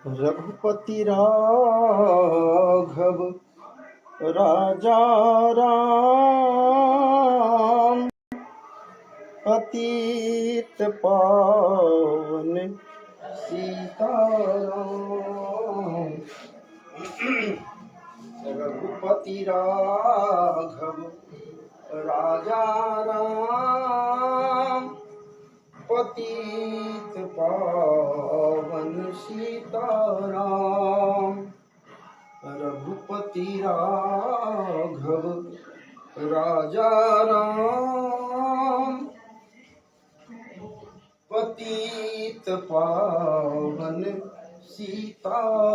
रघुपति राघव राजा राम, पतित पावन सीताराम। रघुपति राघव राजा राम, पतित पावन सीताराम। रघुपति राघव राजा राम, पतित पावन सीताराम।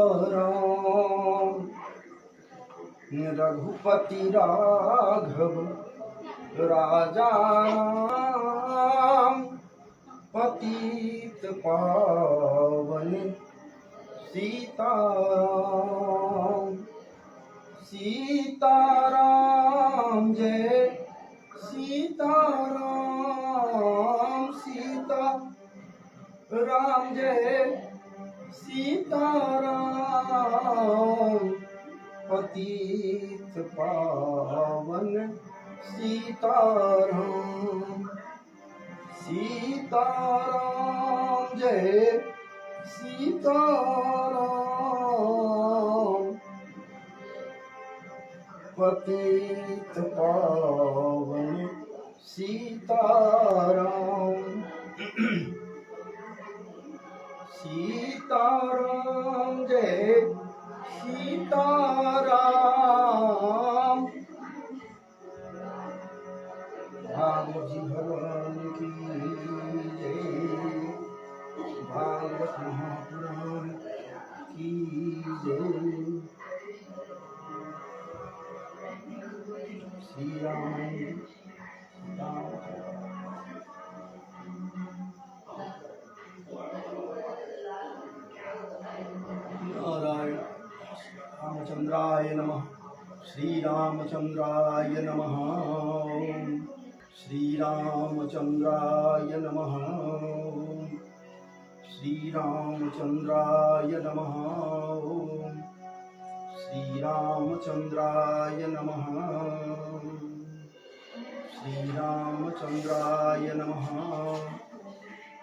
रघुपति राघव राजा राम, पतित पावन सीताराम। सीताराम जय सीताराम, सीता राम जय सीताराम, पतित पावन सीताराम। सीताराम जय सीताराम, पतित पावन सीताराम। सीताराम जय सीताराम। भागवत जी भगवान की जय, भागवत महापुराण की जय। श्री राम नारायण रामचंद्राय नमः। श्री रामचंद्राय नमः। श्री रामचंद्राय नमः। श्री रामचंद्राय नमः। श्री रामचंद्राय नमः। श्री रामचंद्राय नमः।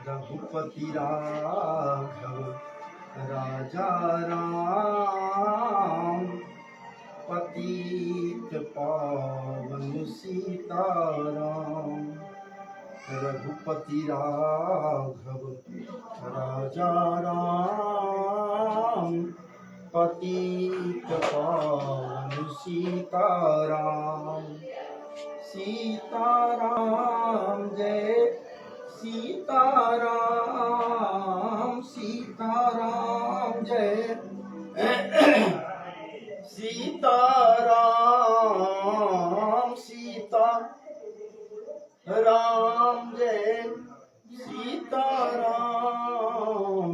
रघुपति राघव राजा राम, पतित पावन सीताराम। रघुपति राघव राजा राम, पतित पावन सीताराम। सीताराम जय सीताराम, सीताराम जय सीताराम, सीताराम जय सीताराम।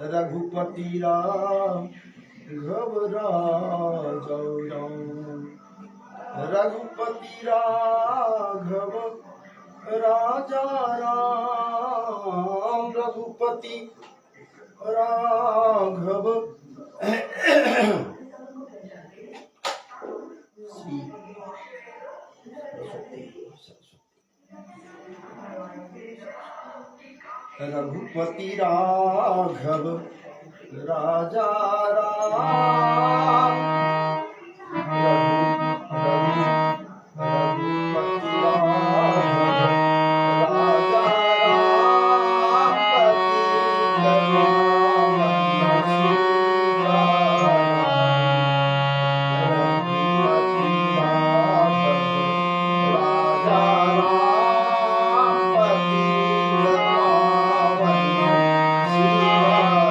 रघुपति राघव राजा राम, रघुपति राघव राजा राम। रघुपति राघव रघुपति राघव राजा राम, रघुपति राघव राजा राम, पतित पावन सीताराम। रघुपति राघव राजा राम, पतित पावन सीताराम।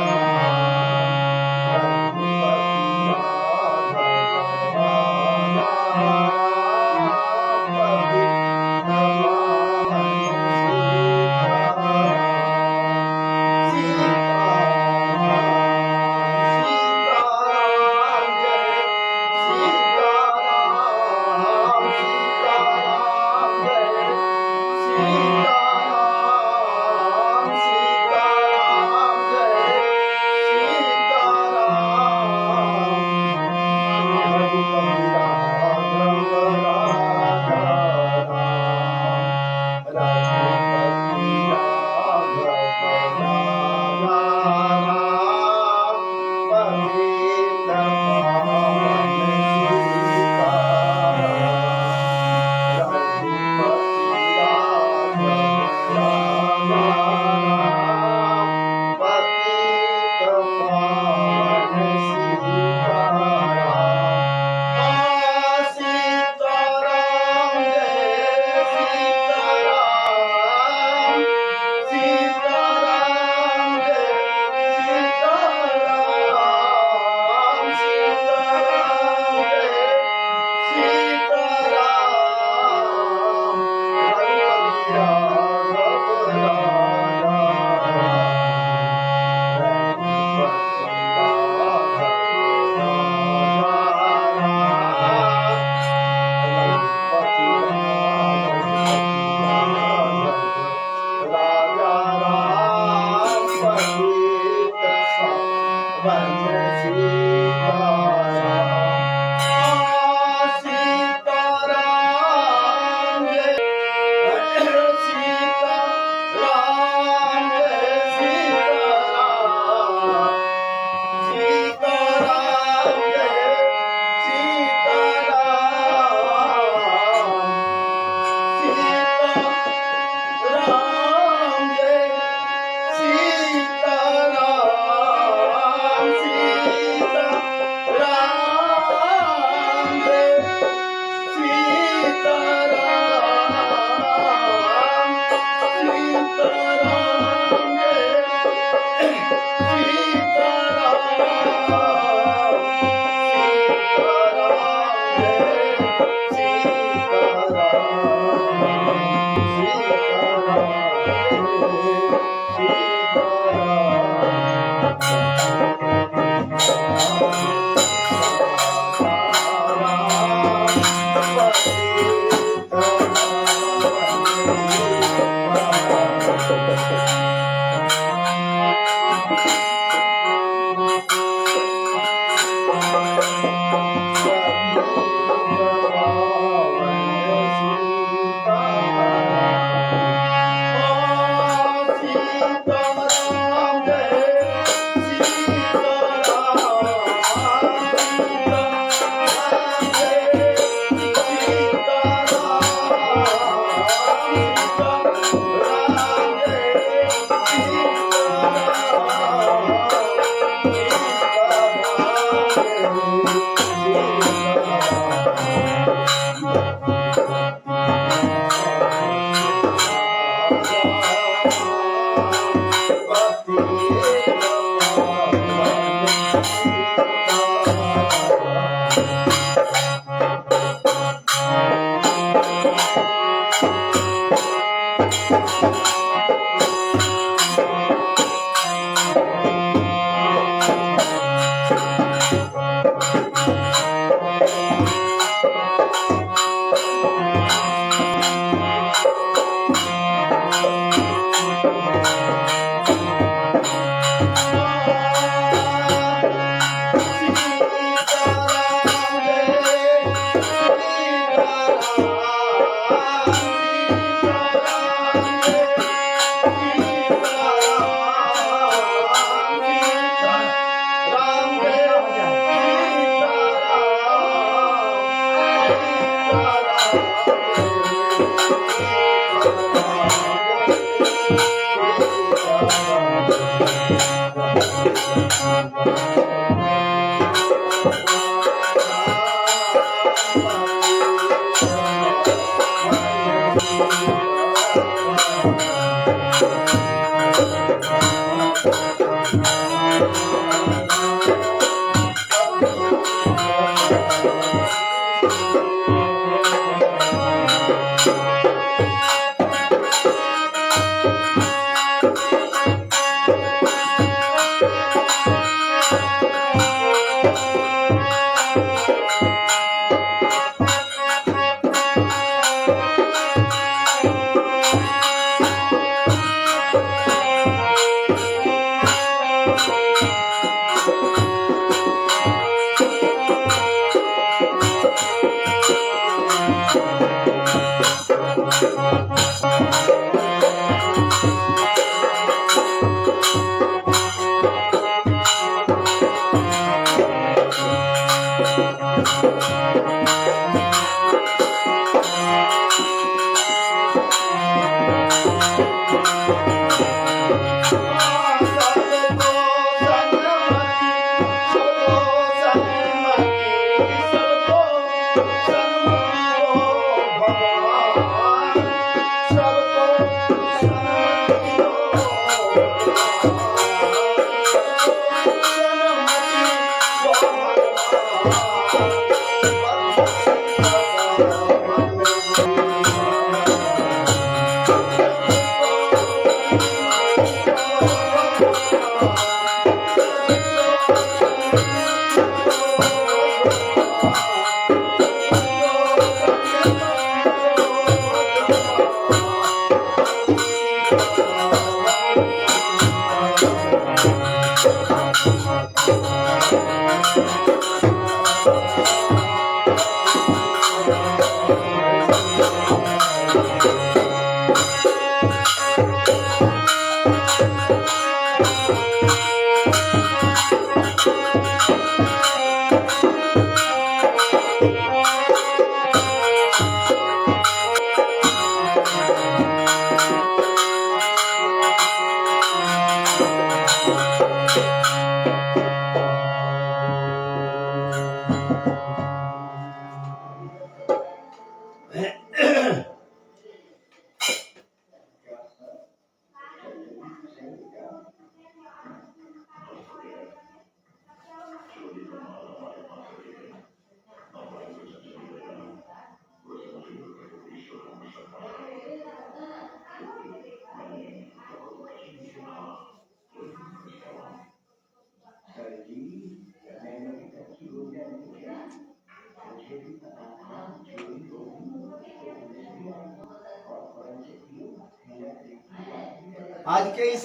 आज के इस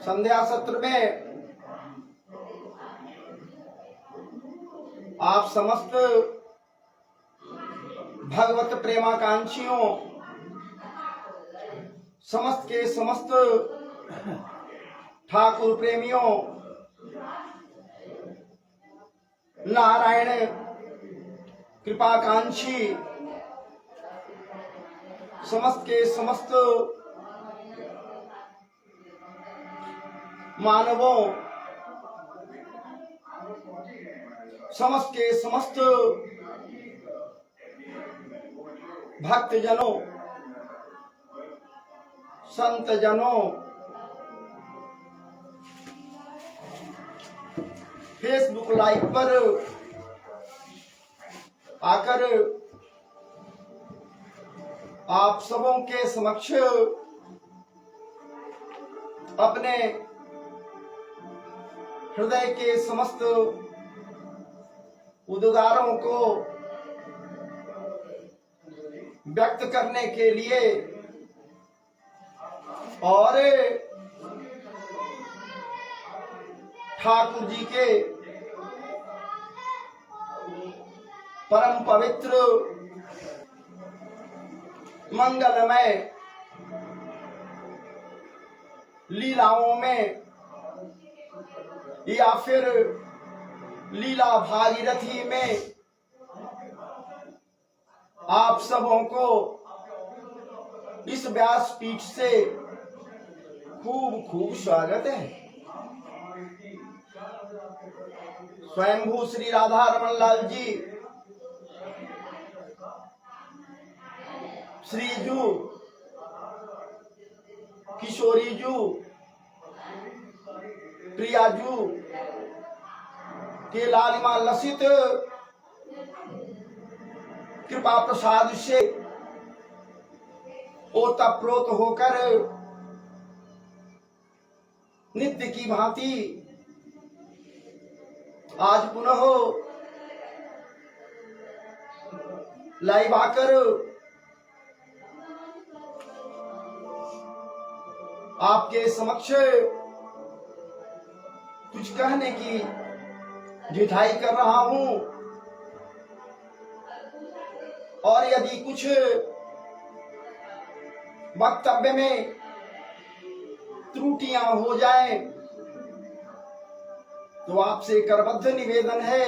संध्या सत्र में आप समस्त भगवत प्रेमाकांक्षियों, समस्त के समस्त ठाकुर प्रेमियों, नारायण कृपाकांक्षी समस्त के समस्त मानवों, समस्त के समस्त भक्तजनों, संत जनों, फेसबुक लाइव पर आकर आप सबों के समक्ष अपने हृदय के समस्त उद्गारों को व्यक्त करने के लिए और ठाकुर जी के परम पवित्र मंगलमय लीलाओं में या फिर लीला भागीरथी में आप सबों को इस व्यासपीठ से खूब खूब स्वागत है। स्वयंभू श्री राधा रमन लाल जी, श्रीजू, किशोरीजू, प्रियाजू के लालिमा लसित कृपा प्रसाद से ओतप्रोत होकर नित्य की भांति आज पुनः लाइव आकर आपके समक्ष कुछ कहने की जिठाई कर रहा हूं, और यदि कुछ वक्तव्य में त्रुटियां हो जाएं तो आपसे करबद्ध निवेदन है,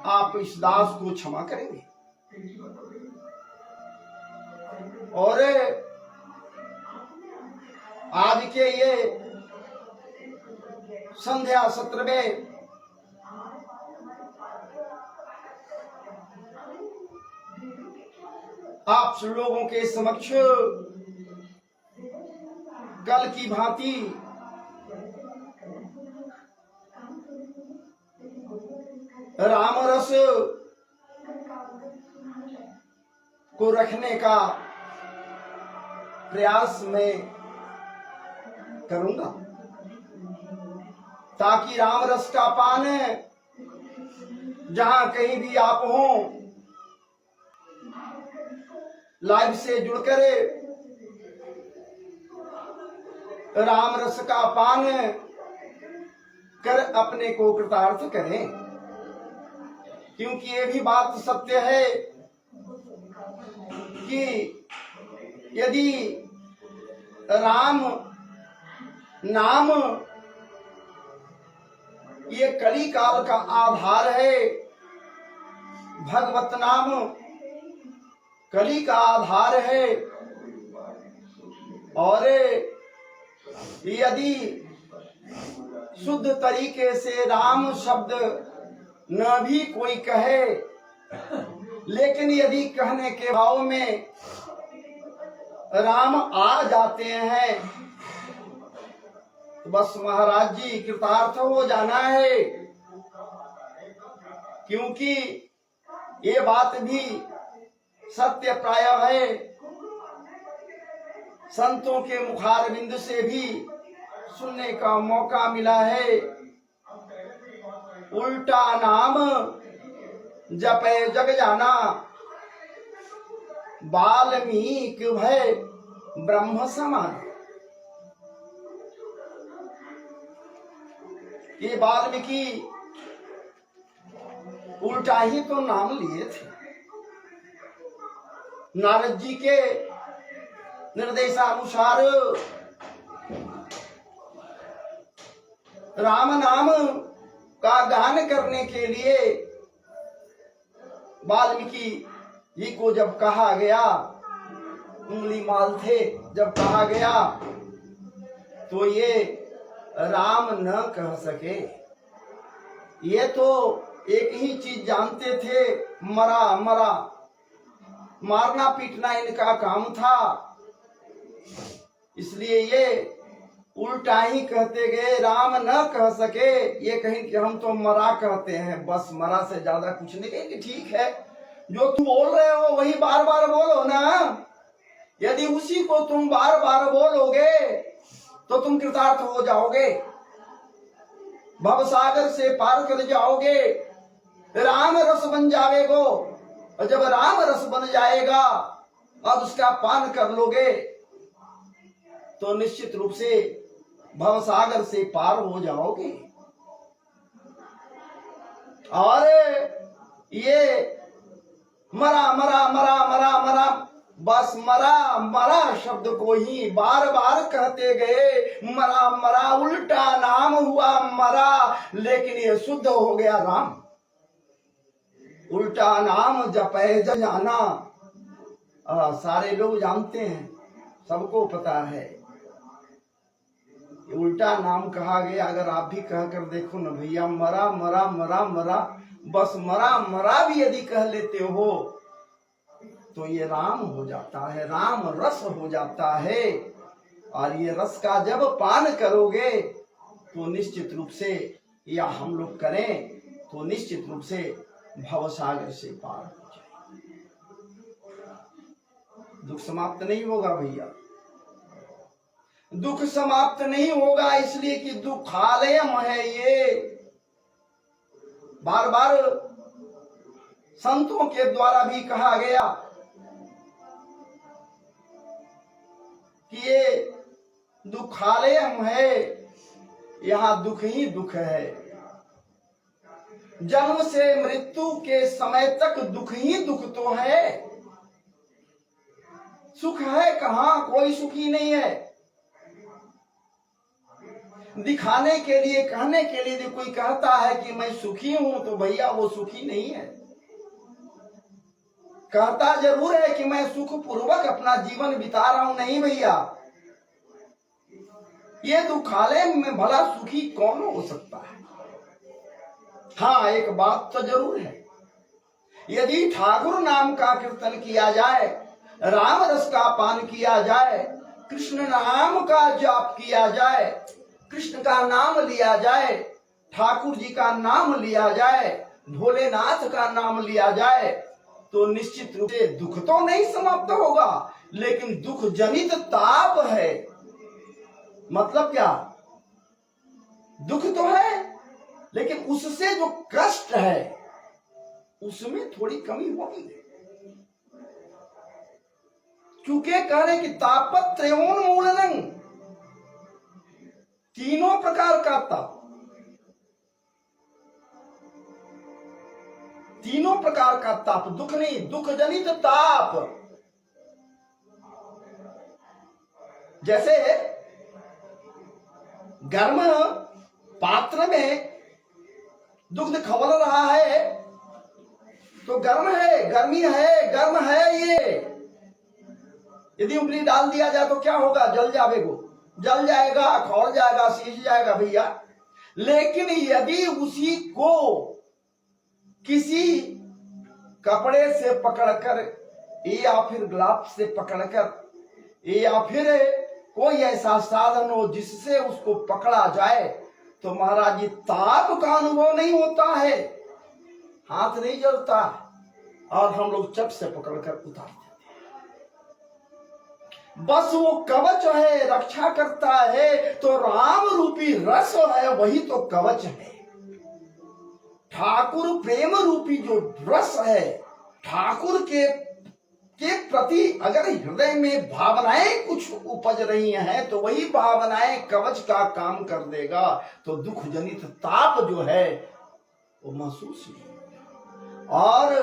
आप इस दास को क्षमा करेंगे। और आज के ये संध्या सत्र में आप लोगों के समक्ष कल की भांति रामरस को रखने का प्रयास मैं करूंगा, ताकि रामरस का पान जहां कहीं भी आप हों, लाइव से जुड़कर रामरस का पान कर अपने को कृतार्थ करें। क्योंकि ये भी बात सत्य है कि यदि राम नाम ये कली काल का आधार है, भगवत नाम कली का आधार है, और यदि शुद्ध तरीके से राम शब्द न भी कोई कहे, लेकिन यदि कहने के भाव में राम आ जाते हैं तो बस महाराज जी कृतार्थ हो जाना है। क्योंकि ये बात भी सत्य प्राय है, संतों के मुखारबिंद से भी सुनने का मौका मिला है। उल्टा नाम जपे जग जाना, वाल्मीकि भय ब्रह्म समान। ये वाल्मीकि उल्टा ही तो नाम लिए थे। नारद जी के निर्देशानुसार राम नाम का गान करने के लिए वाल्मीकि जी को जब कहा गया उंगली माल थे। जब कहा गया तो ये राम न कह सके। ये तो एक ही चीज जानते थे, मरा मरा, मारना पीटना इनका काम था। इसलिए ये उल्टा ही कहते गए, राम न कह सके। ये कहीं कि हम तो मरा कहते हैं, बस मरा से ज्यादा कुछ नहीं। कहेंगे ठीक है, जो तुम बोल रहे हो वही बार बार बोलो ना। यदि उसी को तुम बार बार बोलोगे तो तुम कृतार्थ हो जाओगे, भवसागर से पार कर जाओगे, राम रस बन जाएगो। और जब राम रस बन जाएगा अब उसका पान कर लोगे तो निश्चित रूप से भवसागर से पार हो जाओगे। और ये मरा मरा मरा मरा मरा, बस मरा मरा शब्द को ही बार बार कहते गए। मरा मरा उल्टा नाम हुआ मरा, लेकिन ये शुद्ध हो गया राम। उल्टा नाम जपे जाना, सारे लोग जानते हैं, सबको पता है। उल्टा नाम कहा गया। अगर आप भी कह कर देखो ना भैया, मरा मरा मरा मरा, बस मरा मरा भी यदि कह लेते हो तो ये राम हो जाता है, राम रस हो जाता है। और ये रस का जब पान करोगे तो निश्चित रूप से, या हम लोग करें तो निश्चित रूप से भवसागर से पार हो जाए। दुख समाप्त नहीं होगा भैया, दुख समाप्त नहीं होगा, इसलिए कि दुखालयम है ये। बार बार संतों के द्वारा भी कहा गया कि ये दुखालयम है, यहां दुख ही दुख है। जन्म से मृत्यु के समय तक दुख ही दुख तो है, सुख है कहां? कोई सुखी नहीं है। दिखाने के लिए, कहने के लिए यदि कोई कहता है कि मैं सुखी हूं तो भैया वो सुखी नहीं है। कहता जरूर है कि मैं सुख पूर्वक अपना जीवन बिता रहा हूं, नहीं भैया। ये दुखालय में भला सुखी कौन हो सकता है? हाँ, एक बात तो जरूर है, यदि ठाकुर नाम का कीर्तन किया जाए, राम रस का पान किया जाए, कृष्ण नाम का जाप किया जाए, कृष्ण का नाम लिया जाए, ठाकुर जी का नाम लिया जाए, भोलेनाथ का नाम लिया जाए, तो निश्चित रूप से दुख तो नहीं समाप्त होगा, लेकिन दुख जनित ताप है। मतलब क्या? दुख तो है, लेकिन उससे जो कष्ट है उसमें थोड़ी कमी होगी। क्योंकि कह रहे कि तापत्रयोन्मूलनं, तीनों प्रकार का ताप, तीनों प्रकार का ताप, दुख नहीं, दुख जनित ताप। जैसे गर्म पात्र में दुग्ध खवल रहा है तो गर्म है, गर्मी है, गर्म है ये। यदि उंगली डाल दिया जाए तो क्या होगा? जल जाएगा, जल जाएगा, खौल जाएगा, सीज जाएगा भैया। लेकिन यदि उसी को किसी कपड़े से पकड़कर या फिर ग्लास से पकड़कर या फिर कोई ऐसा साधन हो जिससे उसको पकड़ा जाए तो महाराज जी ताप का अनुभव नहीं होता है, हाथ नहीं जलता, और हम लोग चट से पकड़कर उतार देते हैं। बस वो कवच है, रक्षा करता है। तो राम रूपी रस है, वही तो कवच है। ठाकुर प्रेम रूपी जो रस है, ठाकुर के प्रति अगर हृदय में भावनाएं कुछ उपज रही हैं तो वही भावनाएं कवच का काम कर देगा। तो दुख जनित ताप जो है वो महसूस नहीं। और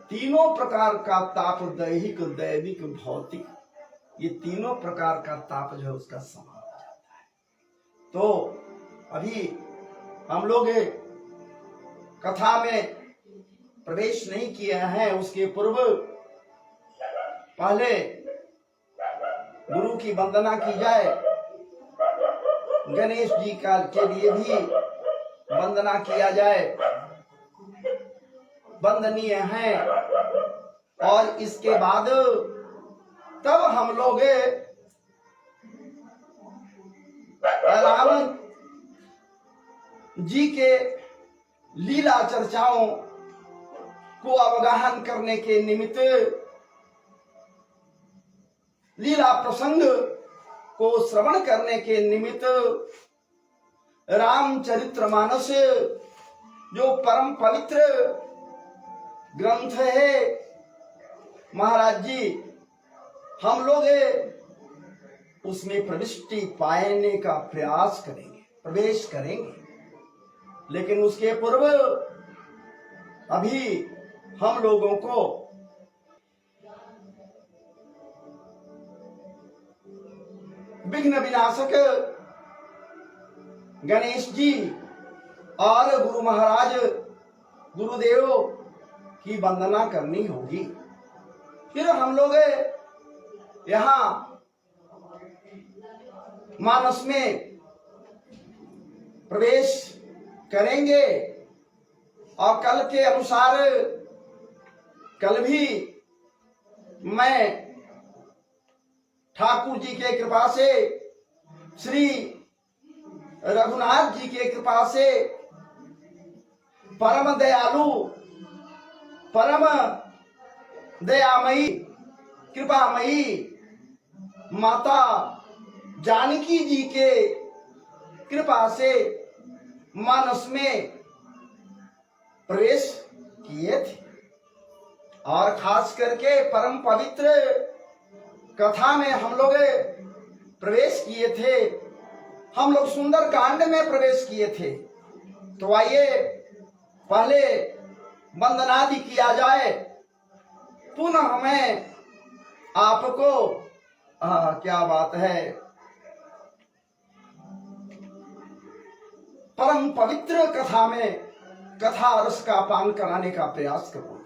तीनों प्रकार का ताप, दैहिक, दैविक, भौतिक, ये तीनों प्रकार का ताप जो है उसका समान हो जाता है। तो अभी हम लोग कथा में प्रवेश नहीं किए हैं, उसके पूर्व पहले गुरु की वंदना की जाए। गणेश जी का के लिए भी वंदना किया जाए, वंदनीय हैं। और इसके बाद तब हम लोग राम जी के लीला चर्चाओं को अवगाहन करने के निमित्त, लीला प्रसंग को श्रवण करने के निमित्त रामचरितमानस जो परम पवित्र ग्रंथ है, महाराज जी हम लोग उसमें प्रविष्टि पाने का प्रयास करेंगे, प्रवेश करेंगे। लेकिन उसके पूर्व अभी हम लोगों को विघ्न विनाशक गणेश जी और गुरु महाराज गुरुदेव की वंदना करनी होगी। फिर हम लोग यहाँ मानस में प्रवेश करेंगे। और कल के अनुसार कल भी मैं ठाकुर जी के कृपा से, श्री रघुनाथ जी के कृपा से, परम दयालु परम दयामयी कृपामयी माता जानकी जी के कृपा से मानस में प्रवेश किए थे। और खास करके परम पवित्र कथा में हम लोग प्रवेश किए थे, हम लोग सुंदर कांड में प्रवेश किए थे। तो आइए पहले वंदनादि किया जाए, पुनः हमें आपको क्या बात है, परम पवित्र कथा में कथा रस का पान कराने का प्रयास करूंगा।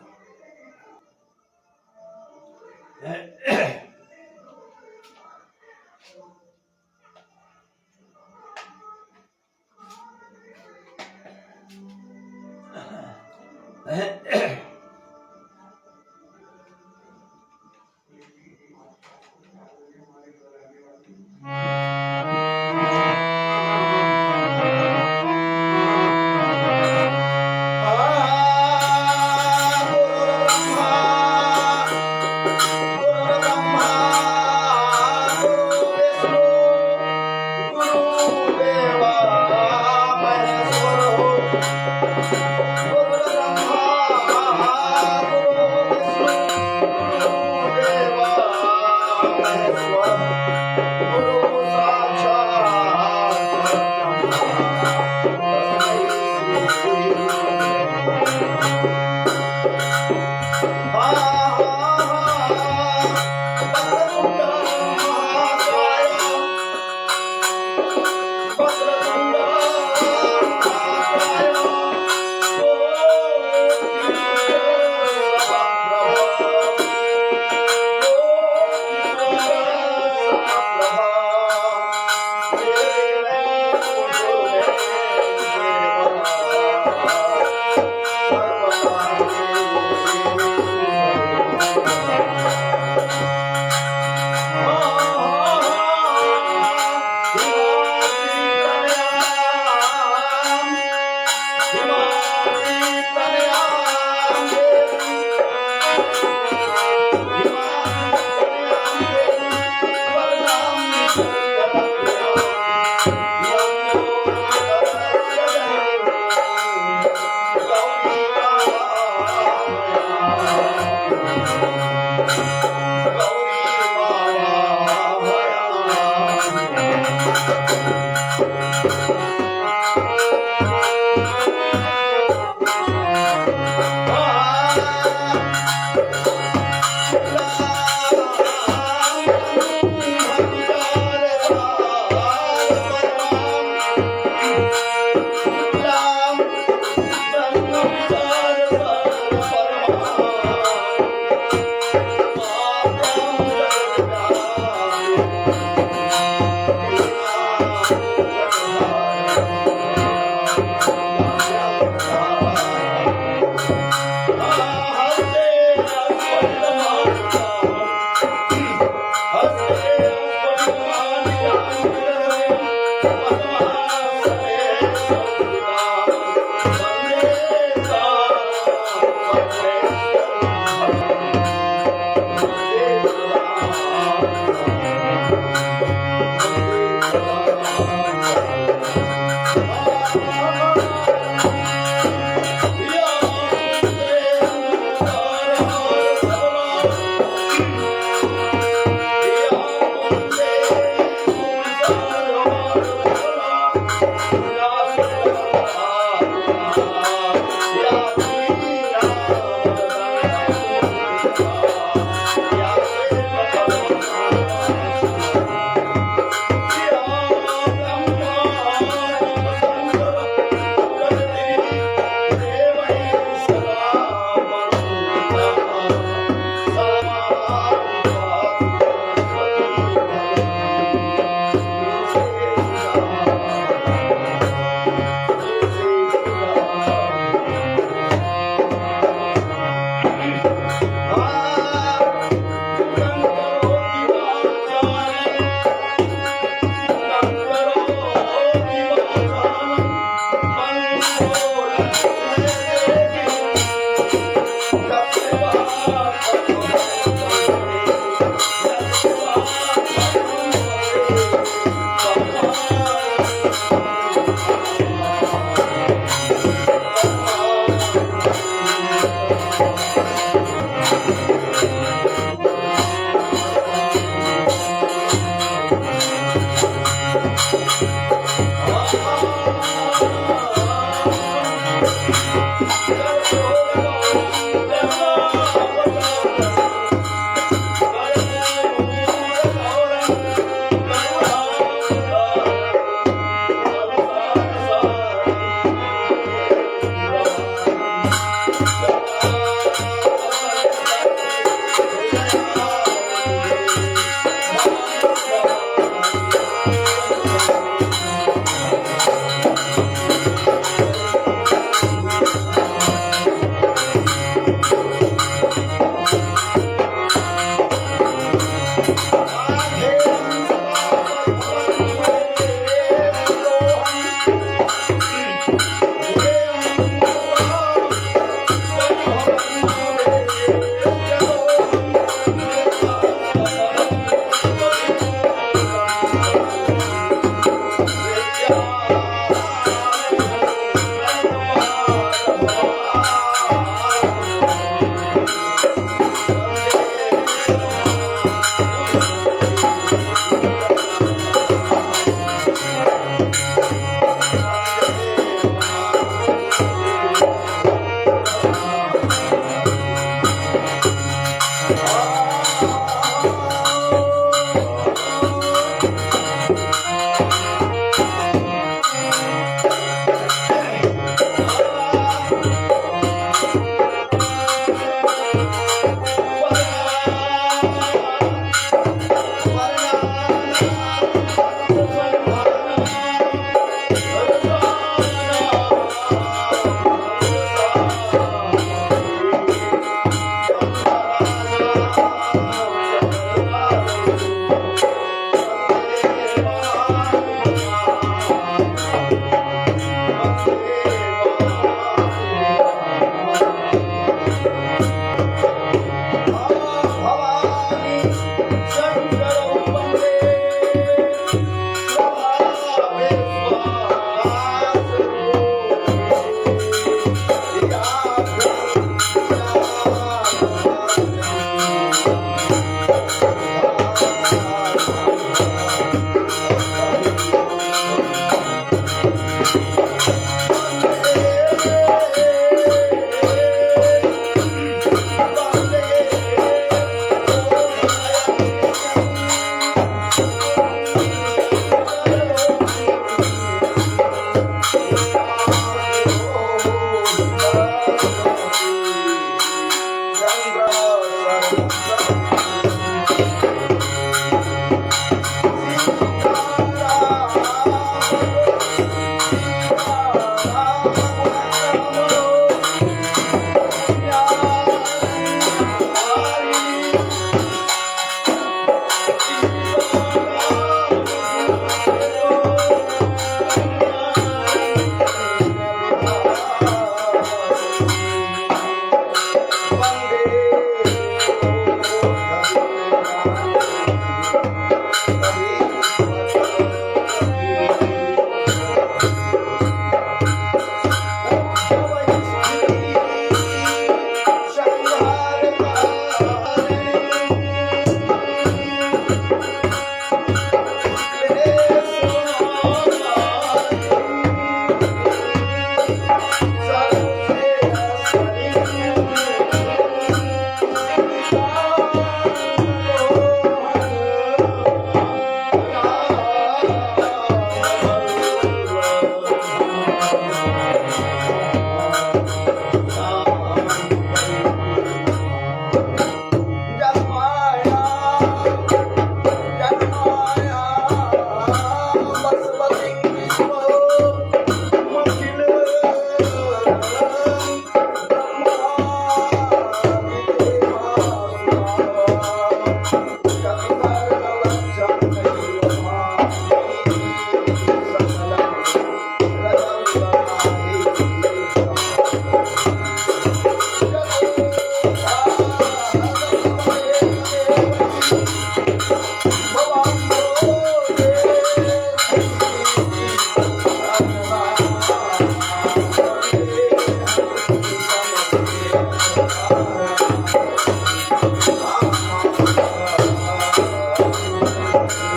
Bye.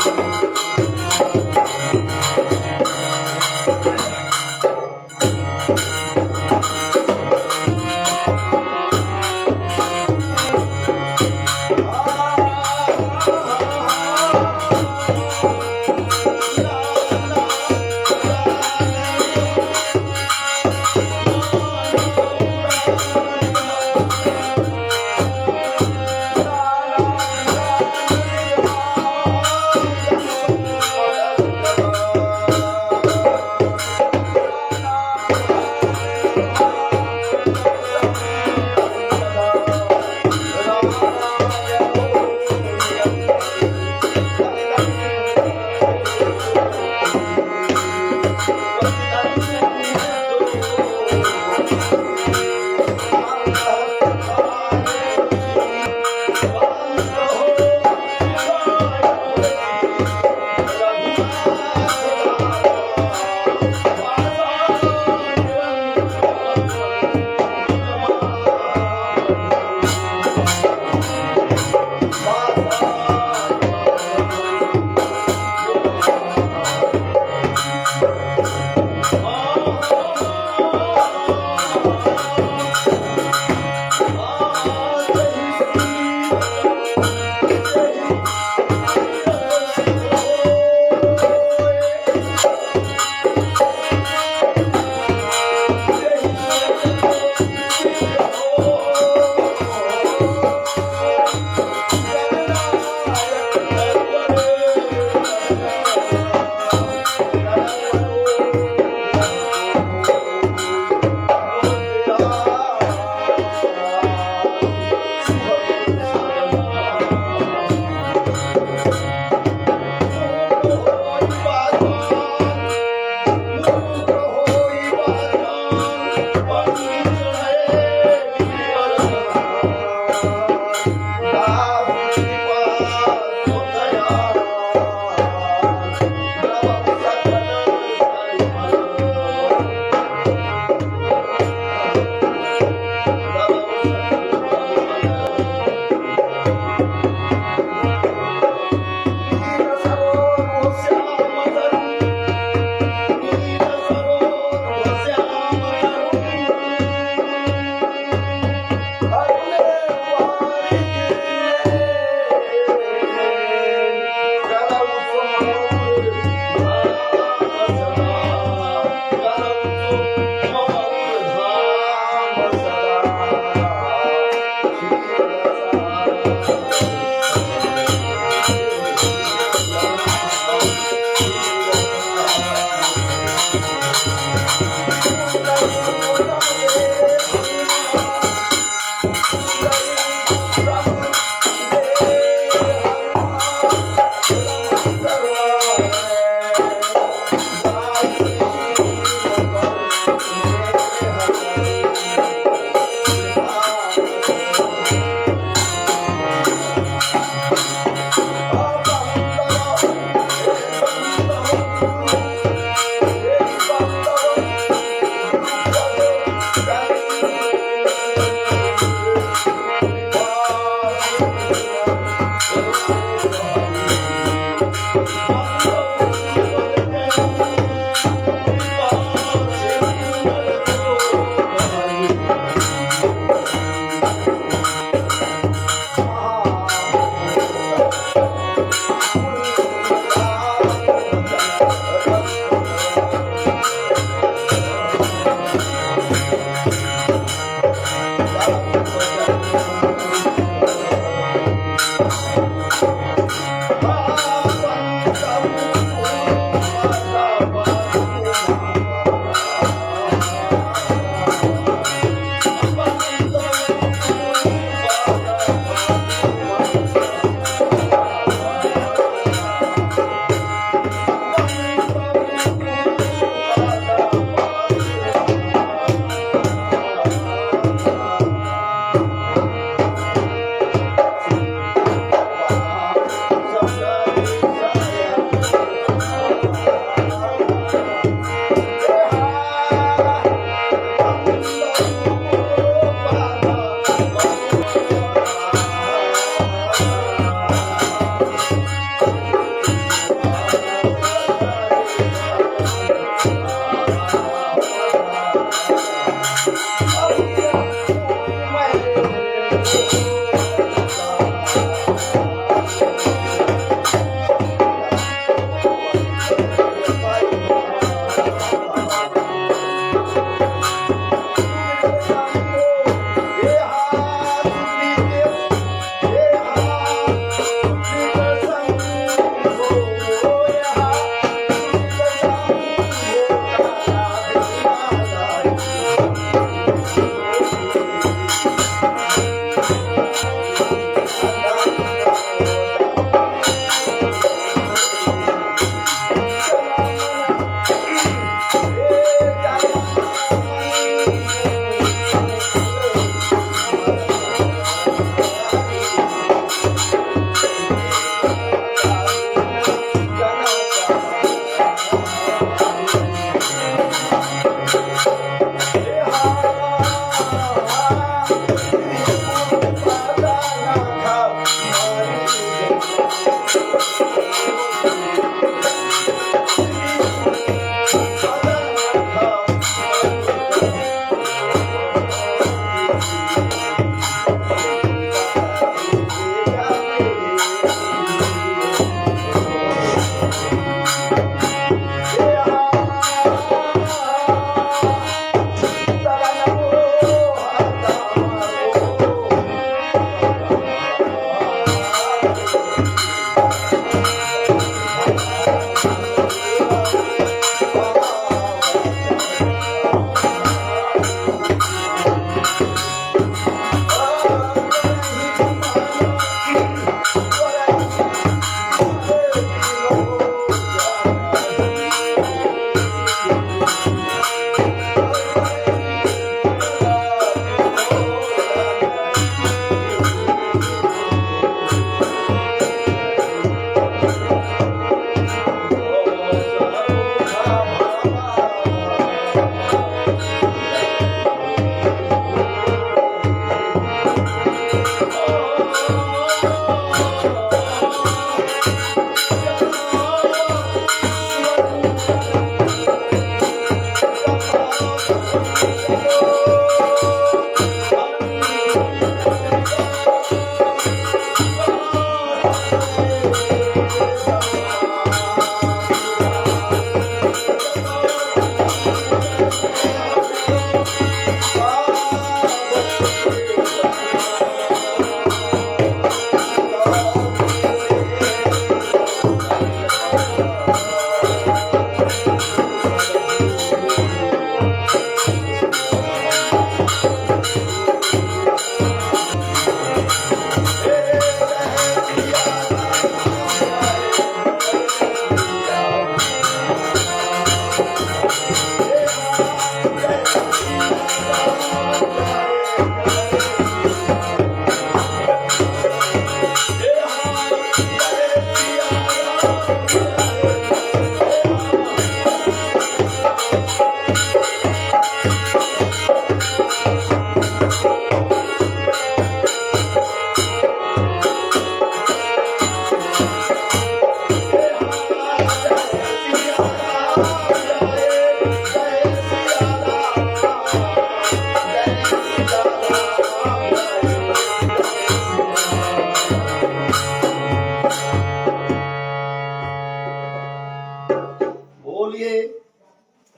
बोलिए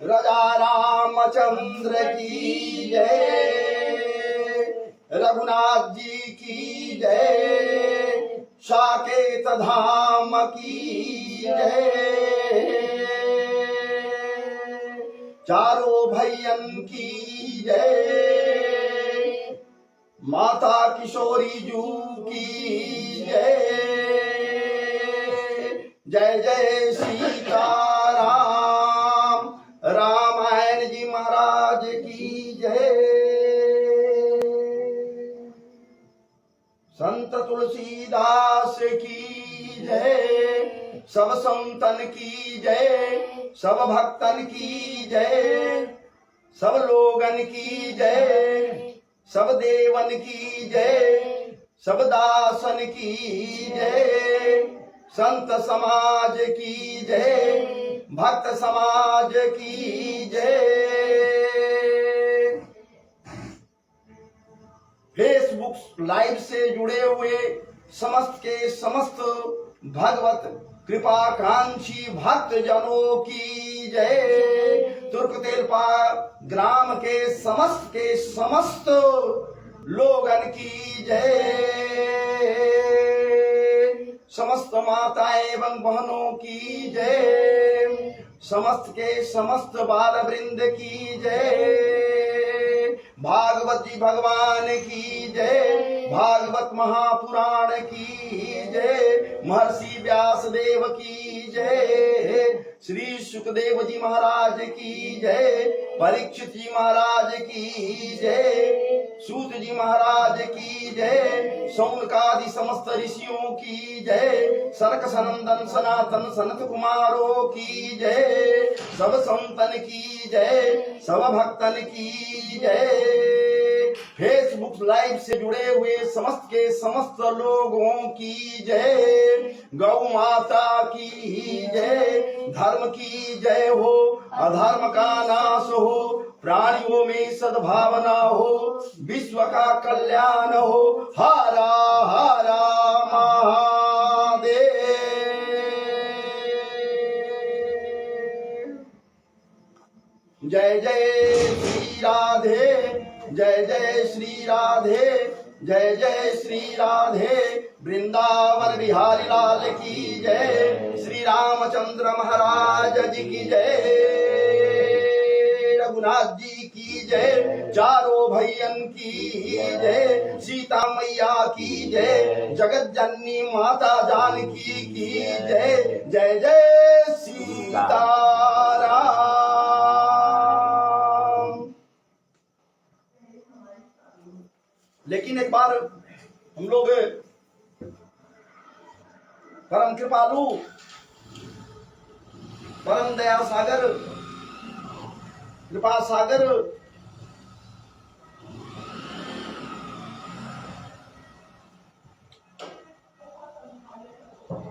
राजा रामचंद्र की जय, रघुनाथ जी की जय, साकेत धाम की जय, चारों भैयन की जय, माता किशोरी जू की जय, जय जय सीताराम, रामायण जी महाराज की जय, संत तुलसीदास की जय, सब संतन की जय, सब भक्तन की जय, सब लोगन की जय, सब देवन की जय, सब दासन की जय, संत समाज की जय, भक्त समाज की जय। फेसबुक लाइव से जुड़े हुए समस्त के समस्त भगवत कृपाकांक्षी भक्त जनों की जय, तुर्कतेलपा ग्राम के समस्त लोगन की जय, समस्त माताएं एवं बहनों की जय, समस्त के समस्त बाल वृंद की जय, भागवत जी भगवान की जय, भागवत महापुराण की जय, महर्षि व्यास देव की जय, श्री सुखदेव जी महाराज की जय, परीक्षित जी महाराज की जय, सूत जी महाराज की जय, शौनकादि समस्त ऋषियों की जय, सनक सनंदन सनातन सनत कुमारों की जय, सब संतन की जय, सब भक्तन की जय। फेसबुक लाइव से जुड़े हुए समस्त के समस्त लोगों की जय, गौ माता की जय, धर्म की जय हो, अधर्म का नाश हो, प्राणियों में सद्भावना हो, विश्व का कल्याण हो, हरा हरा महादेव। जय जय श्री राधे, जय जय श्री राधे, जय जय श्री राधे, वृंदावन बिहारी लाल की जय, श्री रामचंद्र महाराज जी की जय, रघुनाथ जी की जय, चारों भैयन की जय, सीता मैया की जय, जगत जननी माता जानकी की जय, जय जय सीताराम। लेकिन एक बार हम लोग परम कृपालु, परम दया सागर, कृपा सागर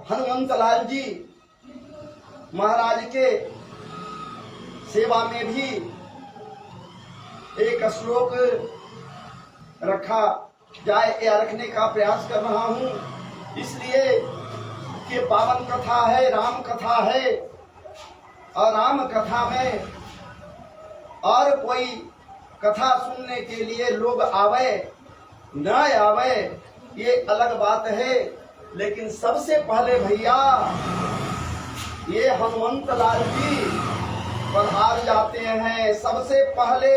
हनुमंत लाल जी महाराज के सेवा में भी एक श्लोक रखा जाए या रखने का प्रयास कर रहा हूं, इसलिए कि पावन कथा है, राम कथा है, और राम कथा में और कोई कथा सुनने के लिए लोग आवे न आवे ये अलग बात है, लेकिन सबसे पहले भैया ये हनुमंत लाल जी पधार जाते हैं सबसे पहले।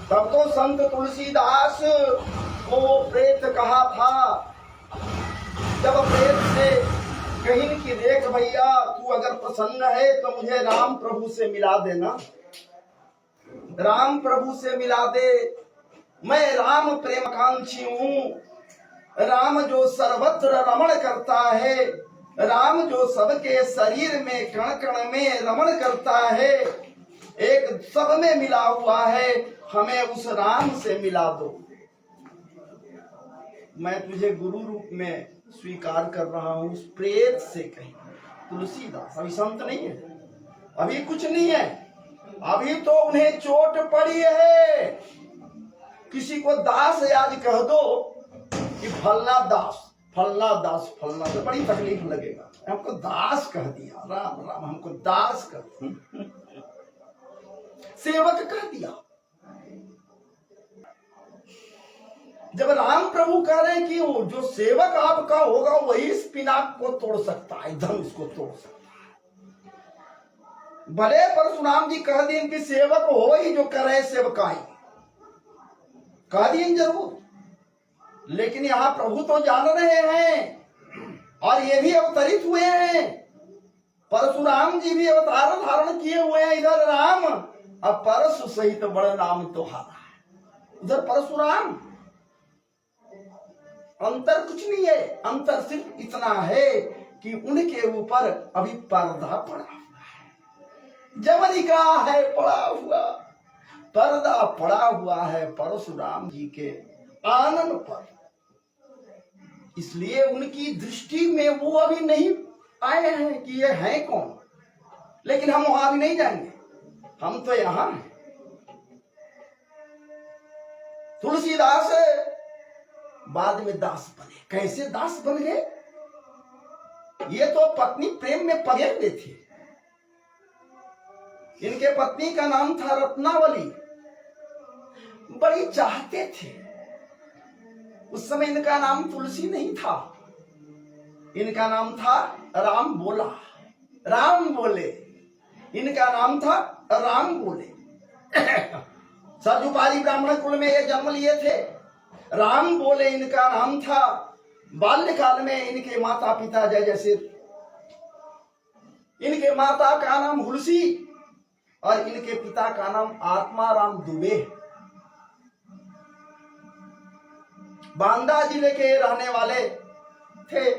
तब तो संत तुलसीदास को वो प्रेत कहा था, जब प्रेत से कहीं कि देख भैया तू अगर प्रसन्न है तो मुझे राम प्रभु से मिला देना, राम प्रभु से मिला दे, मैं राम प्रेमकांक्षी हूँ, राम जो सर्वत्र रमण करता है, राम जो सबके शरीर में कण कण में रमण करता है, एक सब में मिला हुआ है, हमें उस राम से मिला दो। मैं तुझे गुरु रूप में स्वीकार कर रहा हूँ। उस प्रेत से कहीं तुलसीदास अभी संत नहीं है, अभी कुछ नहीं है, अभी तो उन्हें चोट पड़ी है। किसी को दास आज कह दो कि फलना दास, फलना दास फलना, तो बड़ी तकलीफ लगेगा। हमको दास कह दिया, राम राम, हमको दास कह, सेवक कह दिया। जब राम प्रभु कह रहे हैं कि वो जो सेवक आपका होगा वही इस पिनाक को तोड़ सकता है, धनुष को तोड़ सकता है। भले परशुराम जी कह दिए कि सेवक हो ही जो करे सेवकाई, कह दिए जरूर, लेकिन यहां प्रभु तो जान रहे हैं और ये भी अवतरित हुए हैं। परशुराम जी भी अवतार धारण किए हुए हैं। इधर राम, अब परशु सहित बड़ा नाम तुम्हारा है, उधर परशुराम। अंतर कुछ नहीं है, अंतर सिर्फ इतना है कि उनके ऊपर अभी पर्दा पड़ा हुआ है, जवनिका है पड़ा हुआ, पर्दा पड़ा हुआ है परशुराम जी के आनंद पर। इसलिए उनकी दृष्टि में वो अभी नहीं आए हैं कि ये है कौन। लेकिन हम वहां भी नहीं जाएंगे, हम तो यहां हैं। तुलसीदास बाद में दास बने। कैसे दास बन गए? ये तो पत्नी प्रेम में पगे हुए थे। इनके पत्नी का नाम था रत्नावली, बड़ी चाहते थे। उस समय इनका नाम तुलसी नहीं था, इनका नाम था राम बोला, राम बोले, इनका नाम था राम बोले। सरजुपाली ब्राह्मण कुल में ये जन्म लिए थे। राम बोले इनका नाम था। बाल्यकाल में इनके माता पिता जय जयसिर, इनके माता का नाम हुलसी और इनके पिता का नाम आत्माराम दुबे। बांदा जिले के रहने वाले थे।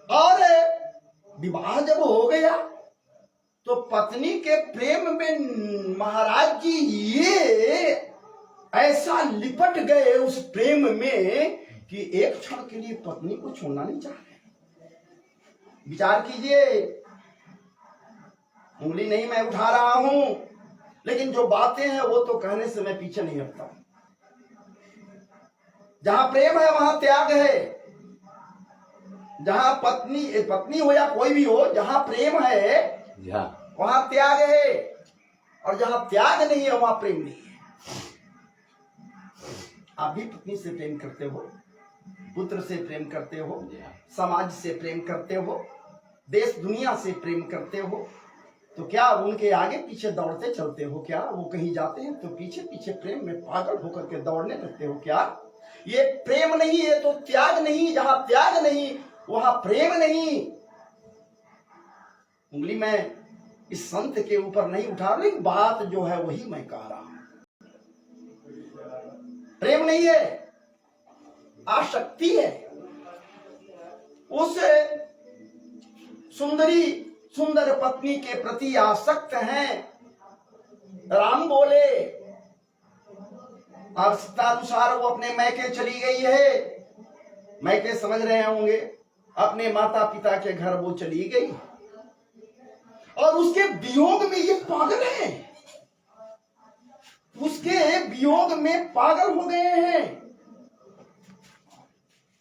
और विवाह जब हो गया तो पत्नी के प्रेम में महाराज जी ये ऐसा लिपट गए उस प्रेम में कि एक क्षण के लिए पत्नी को छोड़ना नहीं चाह रहे। विचार कीजिए, उंगली नहीं मैं उठा रहा हूं, लेकिन जो बातें हैं वो तो कहने से मैं पीछे नहीं हटता। जहां प्रेम है वहां त्याग है। जहां पत्नी हो या कोई भी हो, जहां प्रेम है वहां त्याग है, और जहां त्याग नहीं है वहां प्रेम नहीं है। आप भी पत्नी से प्रेम करते हो, पुत्र से प्रेम करते हो, समाज से प्रेम करते हो, देश दुनिया से प्रेम करते हो, तो क्या उनके आगे पीछे दौड़ते चलते हो? क्या वो कहीं जाते हैं तो पीछे पीछे प्रेम में पागल होकर के दौड़ने लगते हो? क्या ये प्रेम नहीं, ये तो त्याग नहीं। जहां त्याग नहीं वहां प्रेम नहीं। उंगली में इस संत के ऊपर नहीं उठा रही, बात जो है वही मैं कह रहा हूं। प्रेम नहीं है, आसक्ति है। उस सुंदर पत्नी के प्रति आसक्त हैं। राम बोले, आवश्यकतानुसार वो अपने मैके चली गई है। मैके समझ रहे होंगे, अपने माता पिता के घर वो चली गई और उसके वियोग में ये पागल है, उसके वियोग में पागल हो गए हैं।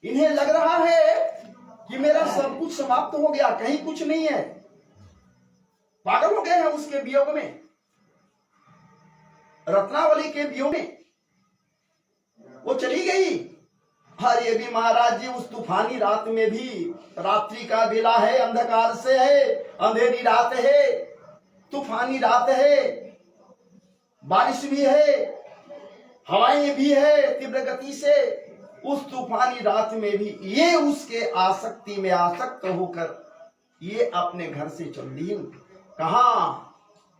इन्हें लग रहा है कि मेरा सब कुछ समाप्त हो गया, कहीं कुछ नहीं है। पागल हो गए हैं उसके वियोग में, रत्नावली के वियोग में। वो चली गई। और ये भी महाराज जी उस तूफानी रात में भी, रात्रि का बेला है, अंधकार से है, अंधेरी रात है, तूफानी रात है, बारिश भी है, हवाएं भी है तीव्र गति से। उस तूफानी रात में भी ये उसके आसक्ति में आसक्त होकर ये अपने घर से चल दी। कहा?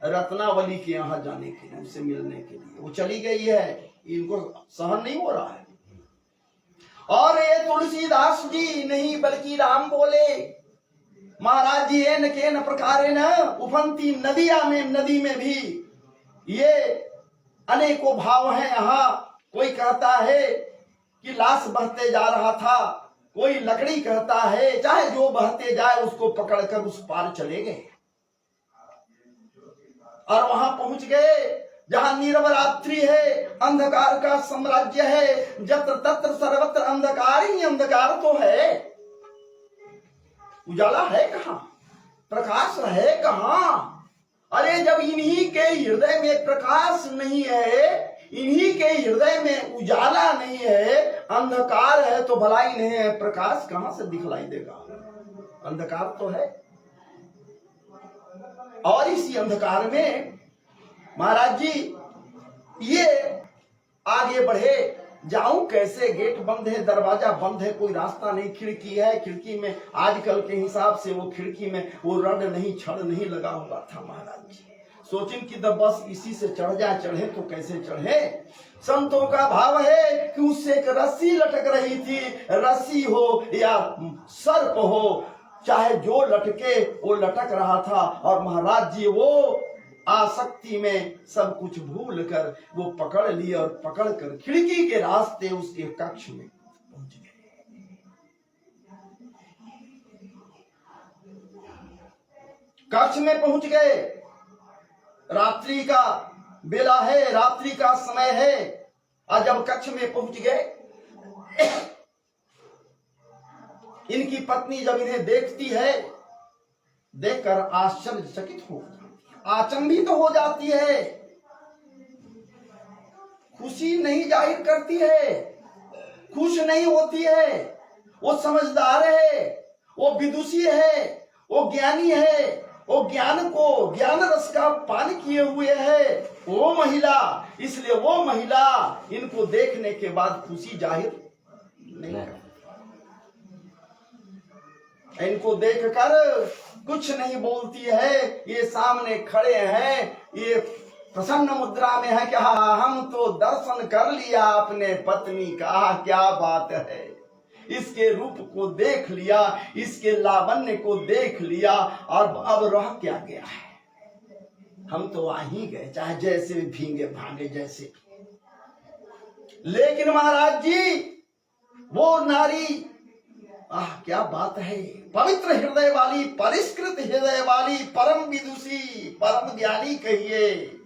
रत्नावली के यहाँ जाने के लिए, उनसे मिलने के लिए वो चली गई है। इनको सहन नहीं हो रहा है। और ये तुलसीदास जी नहीं बल्कि राम बोले, महाराज जी एन के न प्रकारे न उफनती नदी में भी ये अनेकों भाव हैं। यहाँ कोई कहता है कि लाश बहते जा रहा था, कोई लकड़ी कहता है, चाहे जो बहते जाए उसको पकड़कर उस पार चले गए और वहां पहुंच गए। जहां नीरवरात्रि है, अंधकार का साम्राज्य है, जत्र तत्र सर्वत्र अंधकार ही अंधकार तो है। उजाला है कहां, प्रकाश है कहां? अरे जब इन्हीं के हृदय में प्रकाश नहीं है, इन्हीं के हृदय में उजाला नहीं है, अंधकार है तो भलाई नहीं है, प्रकाश कहां से दिखलाई देगा? अंधकार तो है। और इसी अंधकार में महाराज जी ये आगे बढ़े, जाऊं कैसे? गेट बंद है, दरवाजा बंद है, कोई रास्ता नहीं, खिड़की है, खिड़की में आजकल के हिसाब से वो खिड़की में वो रड नहीं, छड़ नहीं लगा हुआ था महाराज जी। सोचिन कि बस इसी से चढ़ जाए, चढ़े तो कैसे चढ़े? संतों का भाव है कि उससे एक रस्सी लटक रही थी, रस्सी हो या सर्प हो, चाहे जो लटके वो लटक रहा था। और महाराज जी वो आसक्ति में सब कुछ भूल कर वो पकड़ लिए और पकड़कर खिड़की के रास्ते उसके कक्ष में पहुंच गए। कक्ष में पहुंच गए। रात्रि का बेला है, रात्रि का समय है। और जब कक्ष में पहुंच गए, इनकी पत्नी जब इन्हें देखती है, देखकर आश्चर्यचकित हो, अचंभित हो जाती है। खुशी नहीं जाहिर करती है, खुश नहीं होती है। वो समझदार है, वो विदुषी है, वो ज्ञानी है, वो ज्ञान को, ज्ञान रस का पान किए हुए है वो महिला। इसलिए वो महिला इनको देखने के बाद खुशी जाहिर नहीं करती। इनको देखकर कुछ नहीं बोलती है। ये सामने खड़े हैं, ये प्रसन्न मुद्रा में है कि हम तो दर्शन कर लिया अपने पत्नी का, क्या बात है। इसके रूप को देख लिया, इसके लावण्य को देख लिया, और अब रह क्या गया है? हम तो आ ही गए, चाहे जैसे भीगे भागे जैसे। लेकिन महाराज जी वो नारी, क्या बात है, पवित्र हृदय वाली, परिष्कृत हृदय वाली, परम विदुषी, परम ज्ञानी कहिए,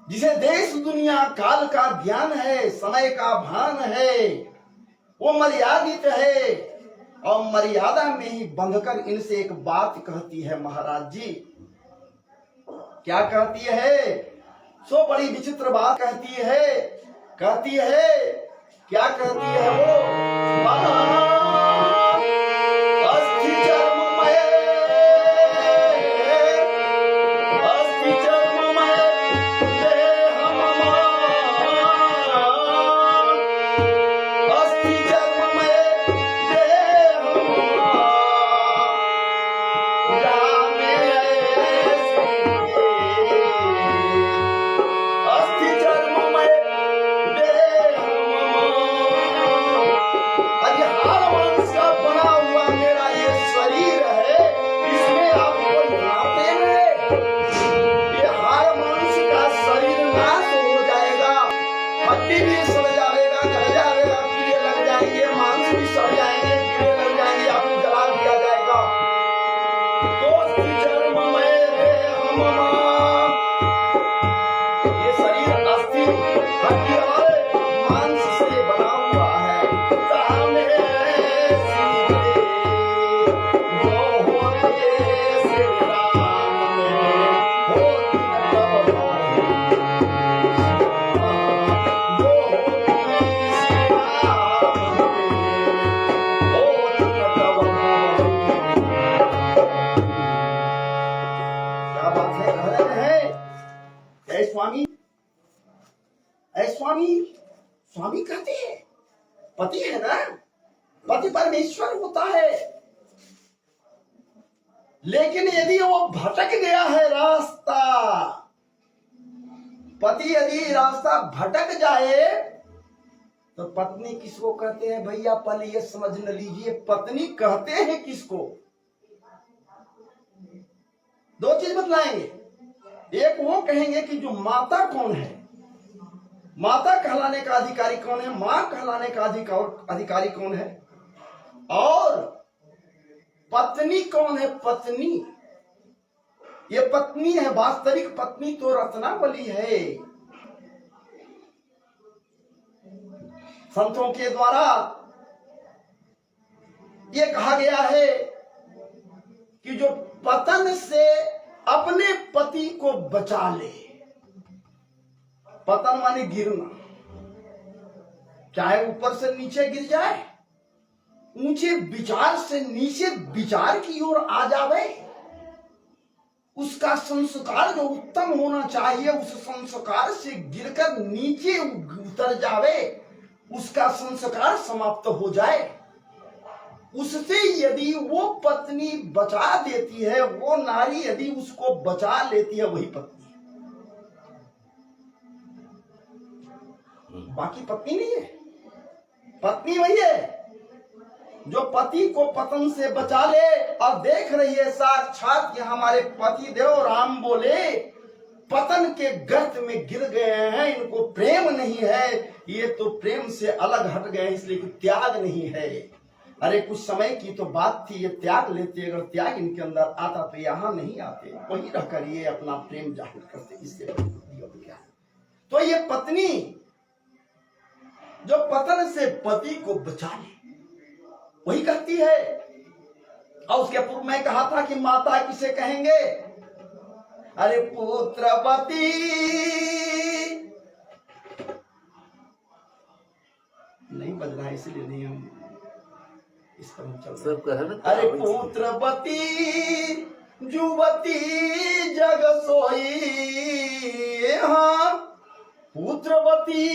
जिसे देश दुनिया काल का ज्ञान है, समय का भान है, वो मर्यादित है। और मर्यादा में ही बंधकर इनसे एक बात कहती है महाराज जी। क्या कहती है? सो बड़ी विचित्र बात कहती है। कहती है, क्या कहती है वो? स्वामी कहते हैं, पति है ना, पति परमेश्वर होता है। लेकिन यदि वो भटक गया है रास्ता, पति यदि रास्ता भटक जाए तो पत्नी किसको कहते हैं भैया? पहले ये समझ न लीजिए, पत्नी कहते हैं किसको? दो चीज बतलाएंगे। एक वो कहेंगे कि जो माता कौन है, माता कहलाने का अधिकारी कौन है, मां कहलाने का अधिकारी कौन है, और पत्नी कौन है? पत्नी ये पत्नी है, वास्तविक पत्नी तो रत्नावली है। संतों के द्वारा ये कहा गया है कि जो पतन से अपने पति को बचा ले। पतन माने गिरना, चाहे ऊपर से नीचे गिर जाए, ऊंचे विचार से नीचे विचार की ओर आ जावे, उसका संस्कार जो उत्तम होना चाहिए उस संस्कार से गिरकर नीचे उतर जावे, उसका संस्कार समाप्त हो जाए, उससे यदि वो पत्नी बचा देती है, वो नारी यदि उसको बचा लेती है, वही पत्नी। बाकी पत्नी नहीं है, पत्नी वही है जो पति को पतन से बचा ले। और देख रही है साक्षात कि हमारे पति देव राम बोले पतन के गर्त में गिर गए हैं, इनको प्रेम नहीं है, ये तो प्रेम से अलग हट गए, इसलिए त्याग नहीं है। अरे कुछ समय की तो बात थी, ये त्याग लेते, अगर त्याग इनके अंदर आता तो यहां नहीं आते, वहीं रहकर ये अपना प्रेम जाहिर करते। इससे क्या? तो ये पत्नी जो पतन से पति को बचा ले वही करती है। और उसके पूर्व में कहा था कि माता किसे कहेंगे? अरे पुत्रवती, नहीं बज रहा है इसलिए नहीं हम इस पर हम चल रहे। अरे पुत्रवती जुवती जग सोई, हाँ पुत्रवती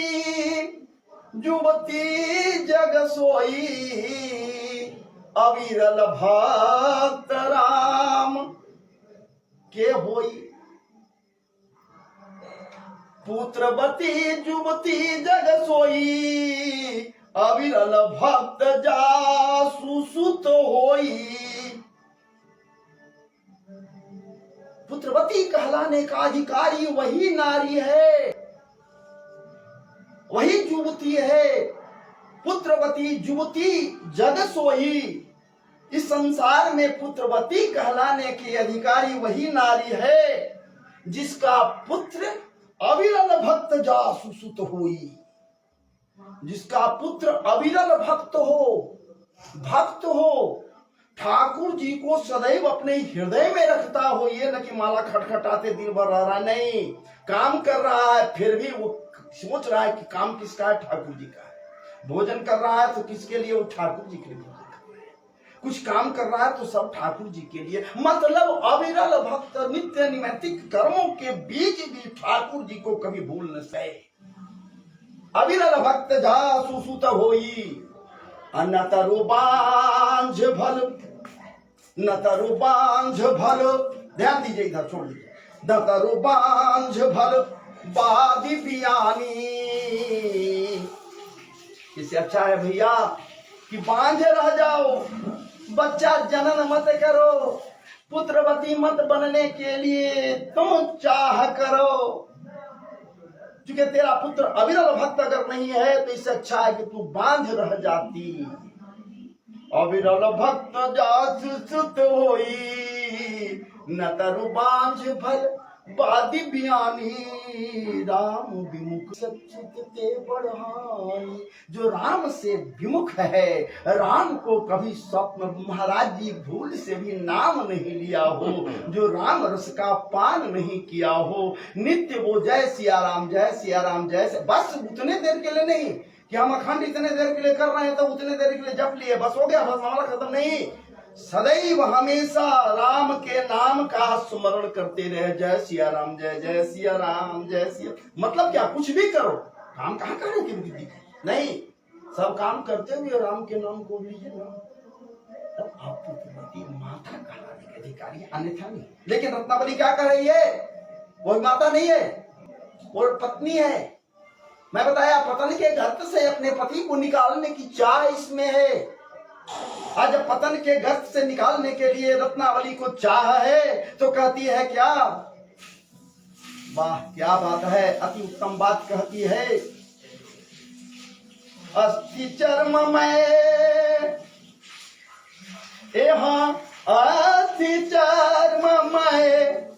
जुवती जग सोई, अविरल भक्त राम के होई। पुत्रवती जुवती जग सोई, अविरल भक्त जासु सुत होई। पुत्रवती कहलाने का अधिकारी वही नारी है, वही युवती है। पुत्रवती जुवती जग सोई, इस संसार में पुत्रवती कहलाने की अधिकारी वही नारी है जिसका पुत्र अविरल भक्त जासु सुत होई, जिसका पुत्र अविरल भक्त हो, ठाकुर जी को सदैव अपने हृदय में रखता हो। ये न कि माला खटखटाते दिन भर रह रहा, नहीं, काम कर रहा है फिर भी वो सोच रहा है कि काम किसका है? ठाकुर जी का है। भोजन कर रहा है तो किसके लिए? वो ठाकुर जी के लिए भोजन कर रहा है। कुछ काम कर रहा है तो सब ठाकुर जी के लिए। मतलब अविरल भक्त नित्य नैमित्तिक कर्मों के बीच भी ठाकुर जी को कभी भूल न सके। अविरल भक्त जासु सुत होई, न तरु बांझ भल, न तरु बांझ भल, ध्यान दीजिए इधर, छोड़ दीजिए। न तरु बांझ भल बादी बियानी, इससे अच्छा है भैया कि बांझ रह जाओ, बच्चा जनन मत करो, पुत्रवती मत बनने के लिए तुम चाह करो, क्योंकि तेरा पुत्र अविरल भक्त अगर नहीं है तो इससे अच्छा है कि तू बांझ रह जाती। अविरल भक्त जासु सुत होई, न तरु बांझ भल बादी बियानी, राम विमुख सचित ते बढ़ाई। जो राम से विमुख है, राम को कभी स्वप्न महाराज जी भूल से भी नाम नहीं लिया हो, जो राम रस का पान नहीं किया हो, नित्य वो जय सिया राम जय सिया राम जय से, बस उतने देर के लिए नहीं कि हम अखंड इतने देर के लिए कर रहे हैं तो उतने देर के लिए जप लिए बस हो गया, बस मामला खत्म। नहीं, सदैव हमेशा राम के नाम का स्मरण करते रहे, जय सिया राम जय जय सिया राम जय सिया। मतलब क्या? कुछ भी करो, काम कहाँ करने की विधि नहीं, सब काम करते हुए राम के नाम को लीजिए ना, तब आप पुत्रवती माता कहलाने के अधिकारी, अन्यथा नहीं। लेकिन रत्नावली क्या कर रही है? वो माता नहीं है, वो पत्नी है। मैं बताया पतन के गर्त से अपने पति को निकालने की चाह इसमें है। आज पतन के गर्त से निकालने के लिए रत्नावली को चाह है तो कहती है क्या? वाह क्या बात है, अति उत्तम बात कहती है। अस्थि चर्म में अस्थि चर्म में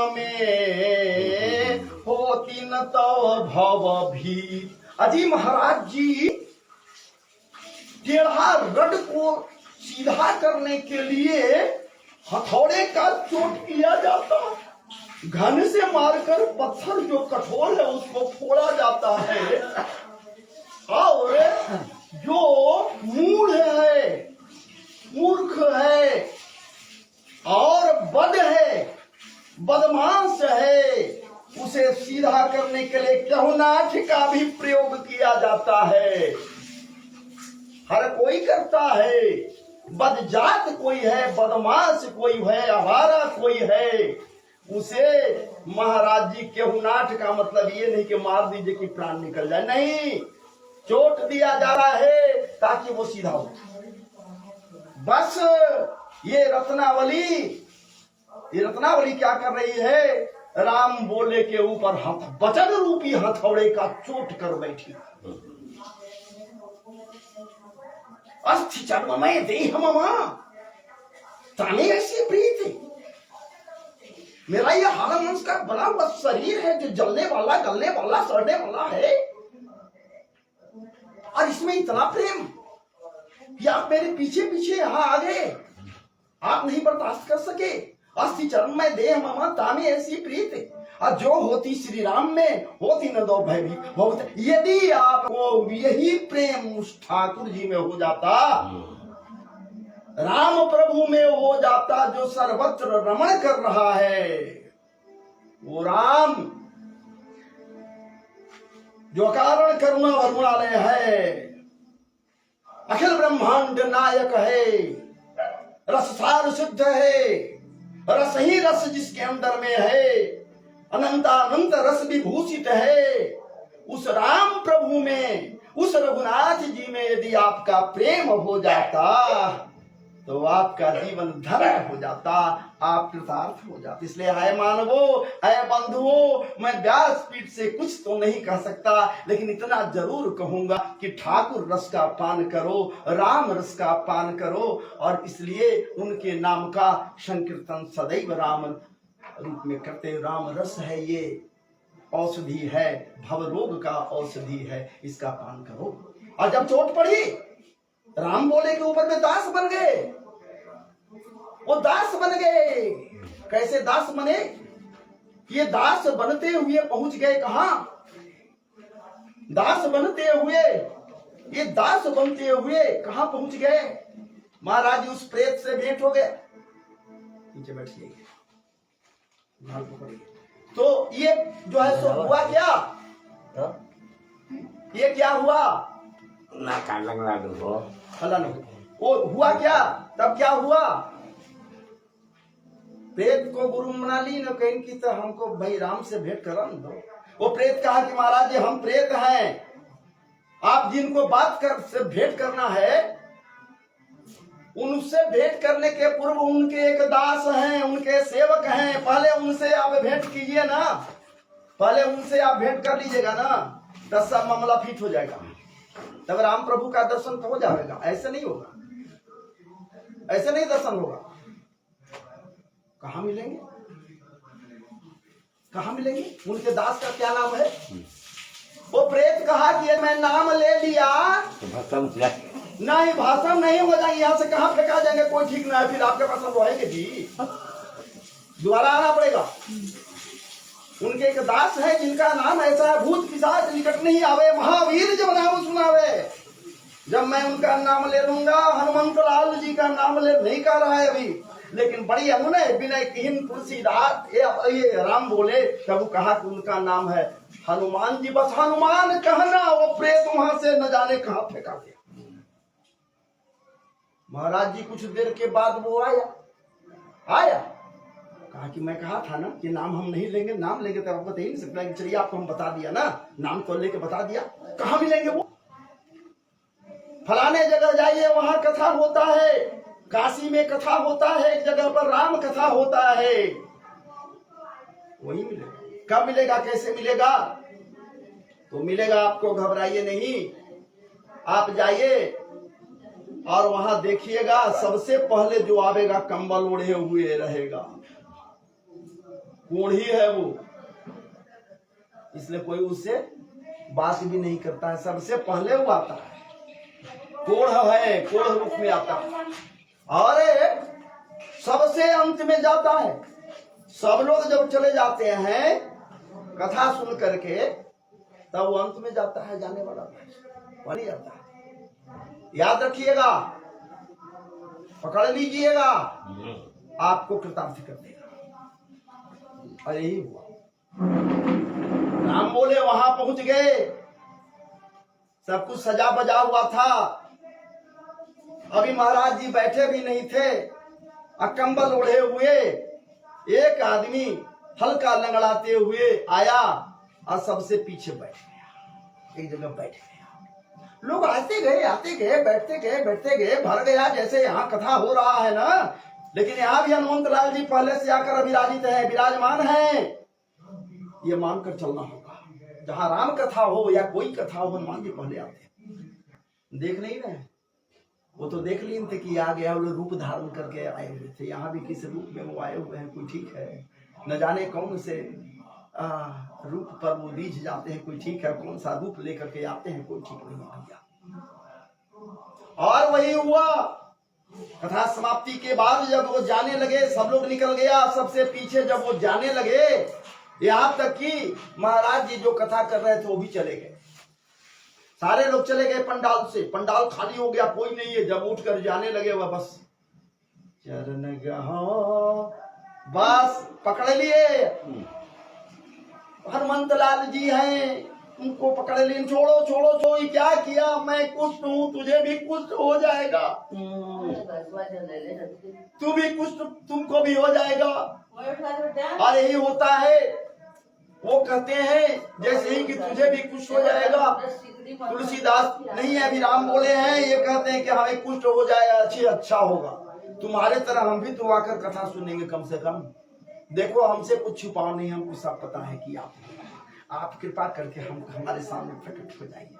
में होती न तो भव भी। अजी महाराज जी, टेढ़ा रड को सीधा करने के लिए हथौड़े का चोट किया जाता, घन से मारकर पत्थर जो कठोर है उसको फोड़ा जाता है, और जो मूढ़ है, मूर्ख है और बद है, बदमाश है, उसे सीधा करने के लिए केहुनाठ का भी प्रयोग किया जाता है। हर कोई करता है, बदजात कोई है, बदमाश कोई है, आवारा कोई है, उसे महाराज जी केहुनाठ का मतलब ये नहीं कि मार दीजिए कि प्राण निकल जाए, नहीं, चोट दिया जा रहा है ताकि वो सीधा हो। बस ये रत्नावली क्या कर रही है, राम बोले के ऊपर वचन रूपी हथौड़े का चोट कर बैठी। अस्थि चर्ममय देह ममा ताने ऐसी प्रीति, मेरा ये हारा मंस का बना हुआ शरीर है जो जलने वाला, गलने वाला, सड़ने वाला है, और इसमें इतना प्रेम कि आप मेरे पीछे पीछे यहाँ आ गए, आप नहीं बर्दाश्त कर सके। अस्थि चर्म में देह ममा ताने ऐसी प्रीति, और जो होती श्री राम में होती न दो भय भी बहुत। यदि आपको यही प्रेम उस ठाकुर जी में हो जाता, राम प्रभु में हो जाता, जो सर्वत्र रमण कर रहा है, वो राम जो कारण करुणा वरुणालय है, अखिल ब्रह्मांड नायक है, रस सार सिद्ध है, रस ही रस जिसके अंदर में है, अनंतानंत रस विभूषित है, उस राम प्रभु में, उस रघुनाथ जी में यदि आपका प्रेम हो जाता तो आपका जीवन धन्य हो जाता, आप कृतार्थ हो जाते। इसलिए आए मानवो, आए बंधुओं, मैं व्यासपीठ से कुछ तो नहीं कह सकता, लेकिन इतना जरूर कहूंगा कि ठाकुर रस का पान करो, राम रस का पान करो, और इसलिए उनके नाम का संकीर्तन सदैव राम रूप में करते। राम रस है, ये औषधि है, भव रोग का औषधि है, इसका पान करो। और जब चोट पड़ी, राम बोले के ऊपर में दास बन गए, वो दास बन गए। कैसे दास बने? ये दास बनते हुए पहुंच गए कहां? दास बनते हुए, ये दास बनते हुए कहां पहुंच गए? महाराज जी उस प्रेत से भेंट हो गए। नीचे बैठिए, तो ये जो है सो हुआ क्या? ये क्या हुआ? वो हुआ क्या? तब क्या हुआ? प्रेत को गुरु मना ली न, कहीं की तो हमको भाई राम से भेंट करा दो। वो प्रेत कहा कि महाराज जी हम प्रेत हैं, आप जिनको बात कर से भेंट करना है, उनसे भेंट करने के पूर्व उनके एक दास हैं, उनके सेवक हैं, पहले उनसे आप भेंट कीजिए ना, पहले उनसे आप भेंट कर लीजिएगा ना, तब सब मामला फिट हो जाएगा, तब राम प्रभु का दर्शन तो हो जाएगा। ऐसे नहीं होगा, ऐसे नहीं दर्शन होगा। कहाँ मिलेंगे? कहाँ मिलेंगे? उनके दास का क्या नाम है? वो प्रेत कहा कि मैं नाम ले लिया नहीं, भाषण नहीं हो जाएंगे, यहाँ से कहाँ फेंका जाएंगे, कोई ठीक ना है, फिर आपके पास हम रहेंगे जी, दोबारा आना पड़ेगा। उनके एक दास है जिनका नाम ऐसा है, भूत पिशाच निकट नहीं आवे, महावीर जब नाम सुनावे। जब मैं उनका नाम ले लूंगा, हनुमंत लाल जी का नाम ले नहीं कर रहा है अभी, लेकिन बड़ी अमुने विनय किहिन तुलसीदास, ये राम बोले, तब कहा कि उनका नाम है हनुमान जी। बस हनुमान कहना, वो प्रेत वहां से न जाने कहां फेंका गया। महाराज जी कुछ देर के बाद वो आया, कहा कि मैं कहा था ना कि नाम हम नहीं लेंगे, नाम लेंगे तो आपको दे नहीं सकता, चलिए आपको हम बता दिया ना, नाम तो लेके बता दिया। कहाँ मिलेंगे वो? फलाने जगह जाइए, वहां कथा होता है, काशी में कथा होता है, एक जगह पर राम कथा होता है, वही मिलेगा। कब मिलेगा, कैसे मिलेगा? तो मिलेगा, आपको घबराइए नहीं, आप जाइए और वहां देखिएगा, सबसे पहले जो आवेगा कंबल ओढ़े हुए रहेगा, कोढ़ ही है वो, इसलिए कोई उससे बात भी नहीं करता है। सबसे पहले वो आता है, कोढ़ है, कोढ़ रूप में आता है और सबसे अंत में जाता है। सब लोग जब चले जाते हैं कथा सुन करके, तब वो अंत में जाता है, जाने वाला वही जाता है। याद रखिएगा, पकड़ लीजिएगा, आपको कृतार्थ कर देगा। और यही हुआ, राम बोले वहां पहुंच गए, सब कुछ सजा बजा हुआ था। अभी महाराज जी बैठे भी नहीं थे, कंबल ओढ़े हुए एक आदमी हल्का लंगड़ाते हुए आया और सबसे पीछे बैठ गया, एक जगह बैठ गया। लोग आते गए बैठते गए, भर गया जैसे यहाँ कथा हो रहा है ना। लेकिन यहाँ भी हनुमंत लाल जी पहले से आकर अविराजित है, विराजमान है। ये मानकर चलना होगा, जहाँ राम कथा हो या कोई कथा हो, हनुमान जी पहले आते हैं। देख नहीं रहे, वो तो देख लिए थे कि आ गया, वो रूप धारण करके आए हुए थे। यहाँ भी किस रूप में वो आए हुए हैं, कोई ठीक है, न जाने कौन से रूप पर वो बीज जाते हैं, कोई ठीक है, कौन सा रूप लेकर के आते हैं, कोई ठीक नहीं है भैया। और वही हुआ, कथा समाप्ति के बाद जब वो जाने लगे, सब लोग निकल गया, सबसे पीछे जब वो जाने लगे, यहाँ तक कि महाराज जी जो कथा कर रहे थे वो भी चले गए। सारे लोग चले गए पंडाल से, पंडाल खाली हो गया, कोई नहीं है। जब उठ कर जाने लगे वह बस चरण गहो, बस पकड़ लिए। हनुमंत लाल जी हैं, उनको पकड़ लिए, छोड़ो छोड़ो छोड़ो, क्या किया, मैं कुष्ठ हूँ, तुझे भी कुष्ठ हो जाएगा, तू भी कुष्ठ, तुमको भी हो जाएगा। और यही होता है, वो कहते हैं जैसे ही कि तुझे भी कुष्ठ हो जाएगा। तुलसीदास नहीं है, अभी राम बोले हैं, ये कहते हैं कि हमें कुष्ठ हो जाएगा, अच्छा होगा, तुम्हारे तरह हम भी तो आकर कथा सुनेंगे कम से कम। देखो हमसे कुछ छुपाओ नहीं, हमको सब पता है कि आप कृपा करके हम हमारे सामने प्रकट हो जाइए।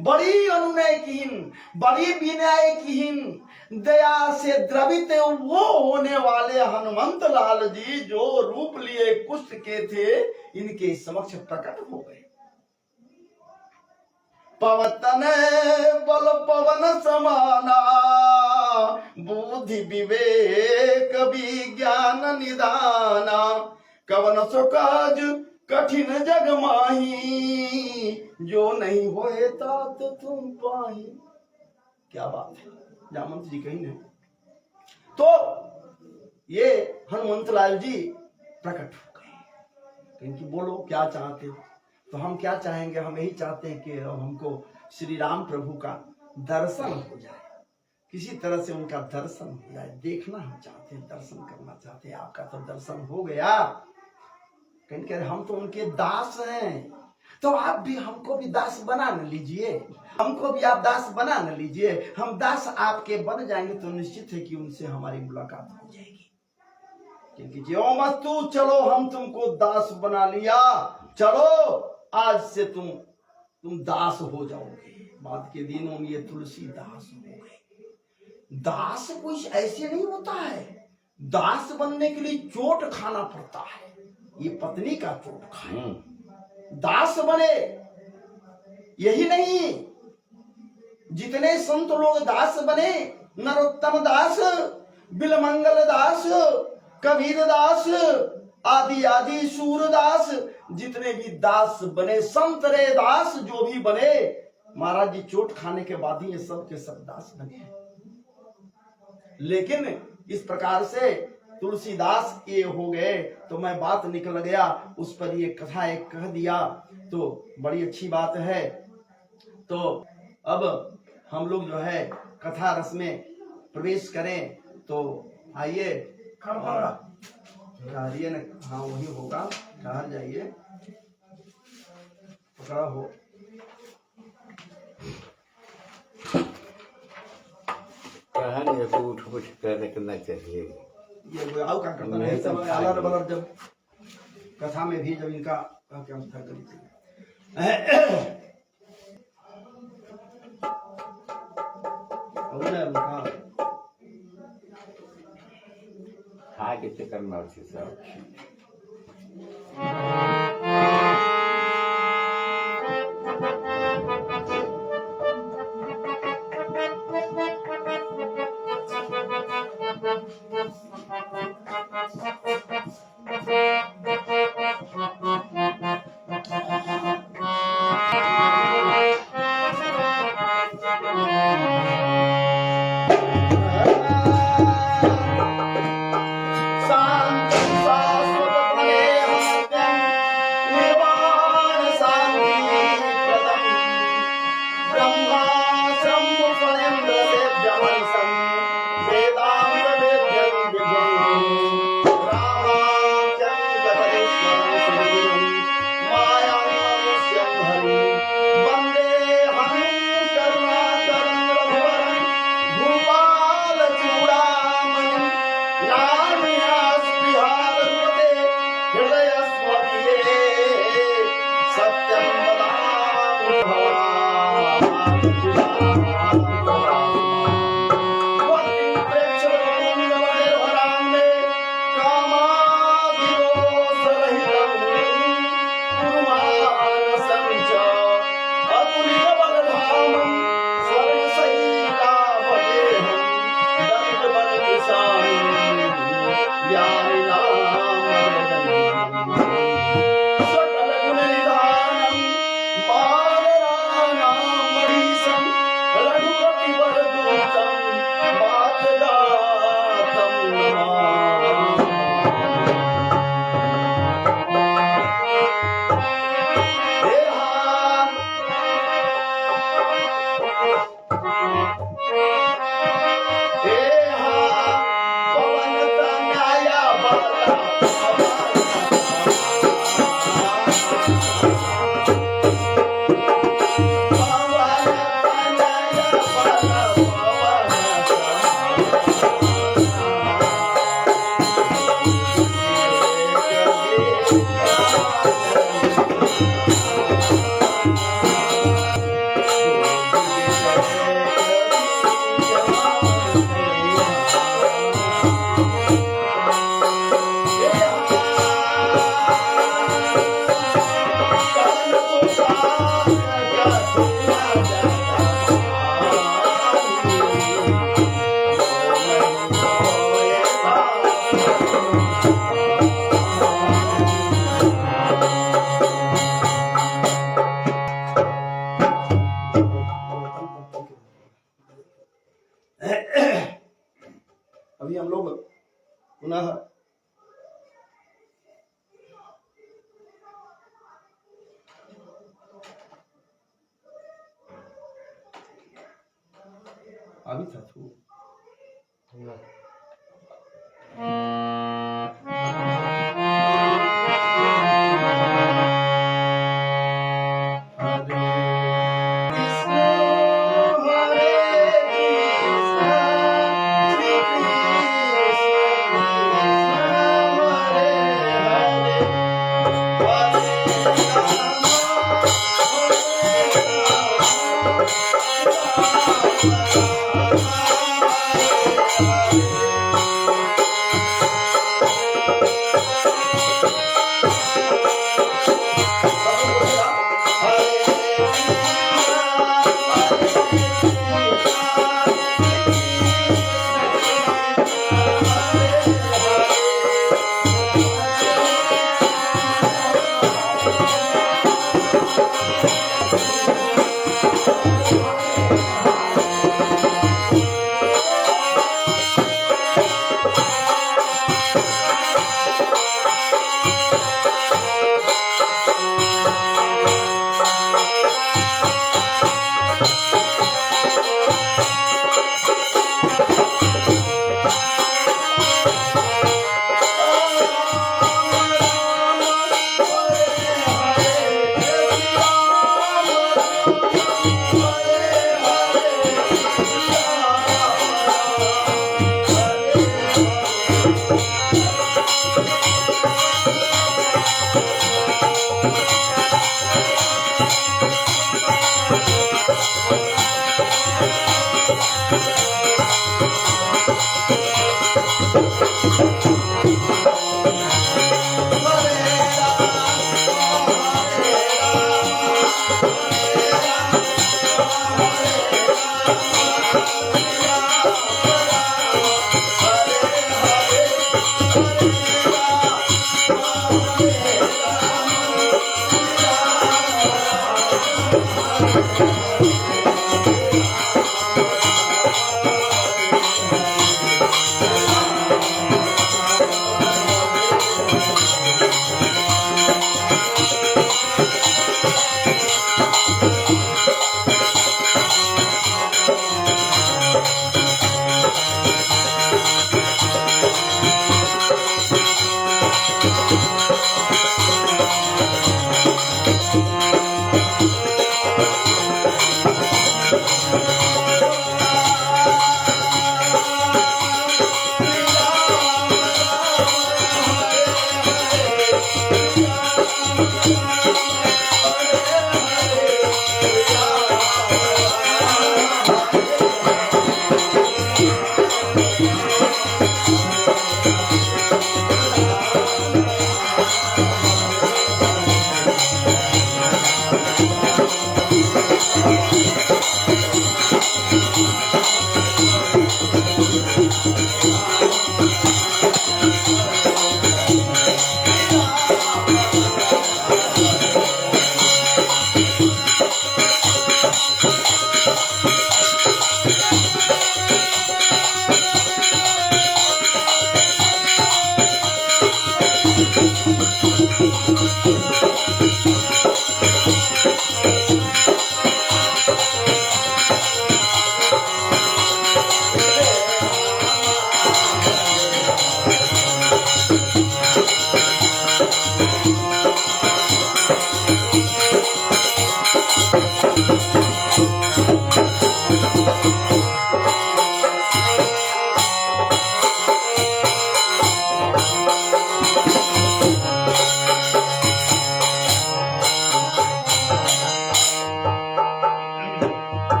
बड़ी अनुनय कीन, बड़ी विनय कीन, दया से द्रवित वो होने वाले हनुमंत लाल जी जो रूप लिए कुष्ठ के थे, इनके समक्ष प्रकट हो गए। पवतन बल पवन समाना, बुद्धि विवेक विज्ञान निदाना, कवन सो काज कठिन जग माही, जो नहीं होए तात तुम पाही। क्या बात है, जामवंत जी कहीं नहीं। तो ये हनुमंत लाल जी प्रकट हो गए, इनकी बोलो क्या चाहते हो। तो हम क्या चाहेंगे, हम यही चाहते हैं कि हमको श्री राम प्रभु का दर्शन हो जाए, किसी तरह से उनका दर्शन हो जाए, देखना हम चाहते हैं, दर्शन करना चाहते हैं। आपका तो दर्शन हो गया, कह हम तो उनके दास हैं, तो आप भी हमको भी दास बना न लीजिए, हमको भी आप दास बना न लीजिए। हम दास आपके बन जाएंगे तो निश्चित है कि उनसे हमारी मुलाकात हो जाएगी। क्योंकि जो मस्तू, चलो हम तुमको दास बना लिया, चलो आज से तुम दास हो जाओगे। बाद के दिनों में ये तुलसी दास हो गए। दास कुछ ऐसे नहीं होता है, दास बनने के लिए चोट खाना पड़ता है। ये पत्नी का चोट खाए, दास बने। यही नहीं, जितने संत लोग दास बने, नरोत्तम दास, बिलमंगल दास, कबीर दास, आदि आदि सूरदास, जितने भी दास बने, संत रे दास जो भी बने, महाराज जी चोट खाने के बाद ही ये सब के सब दास बने। लेकिन इस प्रकार से तुलसीदास ये हो गए, तो मैं बात निकल गया, उस पर ये कथा एक कह दिया, तो बड़ी अच्छी बात है। तो अब हम लोग जो है कथा रस में प्रवेश करें, तो आइए ठहरिए न, हाँ वही होगा, ठहर जाइए, पकड़ा हो। कहानी तो उठ उठ कर करना चाहिए, ये आओ क्या करता है सब अलर बलर, जब कथा में भी जब इनका क्या होता है खा के चक्कर में सब अभी था तू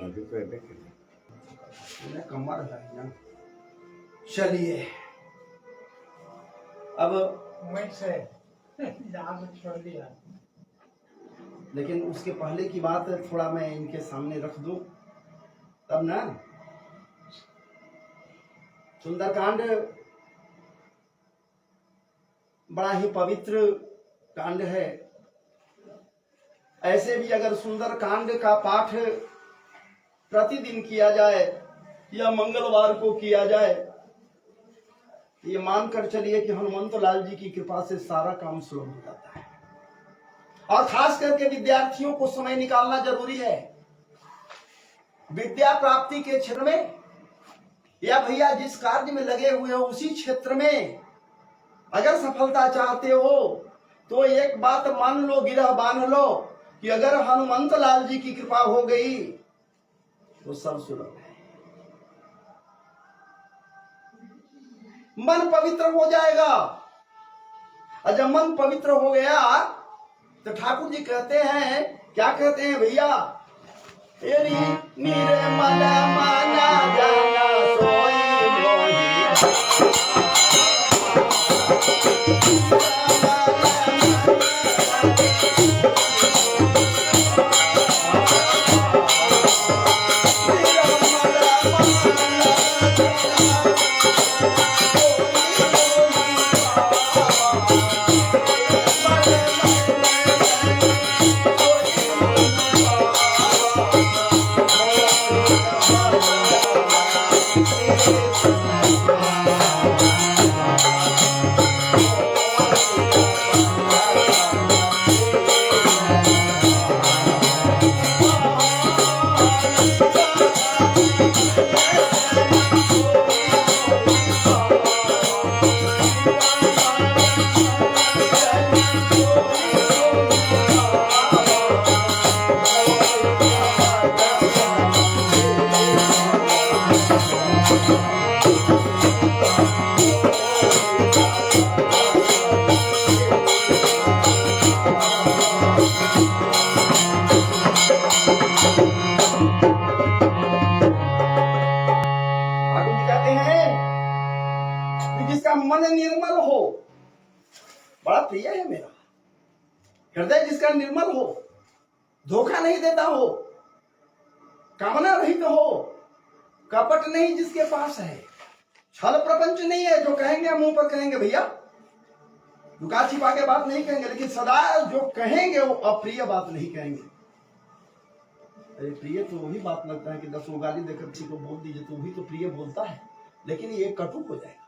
अभी पहले के कमर है ना। चलिए अब मैं से यहाँ से छोड़ दिया। लेकिन उसके पहले की बात थोड़ा मैं इनके सामने रख दूं तब ना। सुंदरकांड बड़ा ही पवित्र कांड है। ऐसे भी अगर सुंदरकांड का पाठ प्रतिदिन किया जाए या मंगलवार को किया जाए ये मानकर चलिए कि हनुमंत लाल जी की कृपा से सारा काम सुलभ हो जाता है। और खास करके विद्यार्थियों को समय निकालना जरूरी है विद्या प्राप्ति के क्षेत्र में, या भैया जिस कार्य में लगे हुए हो उसी क्षेत्र में अगर सफलता चाहते हो तो एक बात मान लो, गिरह बांध लो कि अगर हनुमंत लाल जी की कृपा हो गई तो सब सुलभ है। मन पवित्र हो जाएगा, और जब मन पवित्र हो गया तो ठाकुर जी कहते हैं, क्या कहते हैं भैया, निर्मल माना जाना सोई मोही। जिसका मन निर्मल हो, बड़ा प्रिय है मेरा हृदय, जिसका निर्मल हो, धोखा नहीं देता हो, कामना रहित हो, कपट नहीं जिसके पास है, छल प्रपंच नहीं है, जो कहेंगे मुंह पर कहेंगे भैया, लुका छिपा के बात नहीं कहेंगे, लेकिन सदा जो कहेंगे वो अप्रिय बात नहीं कहेंगे। अरे प्रिय तो वही बात लगता है कि 10 गाली देकर किसी को बोल दीजिए तो वही तो प्रिय बोलता है, लेकिन ये कटु हो जाएगा।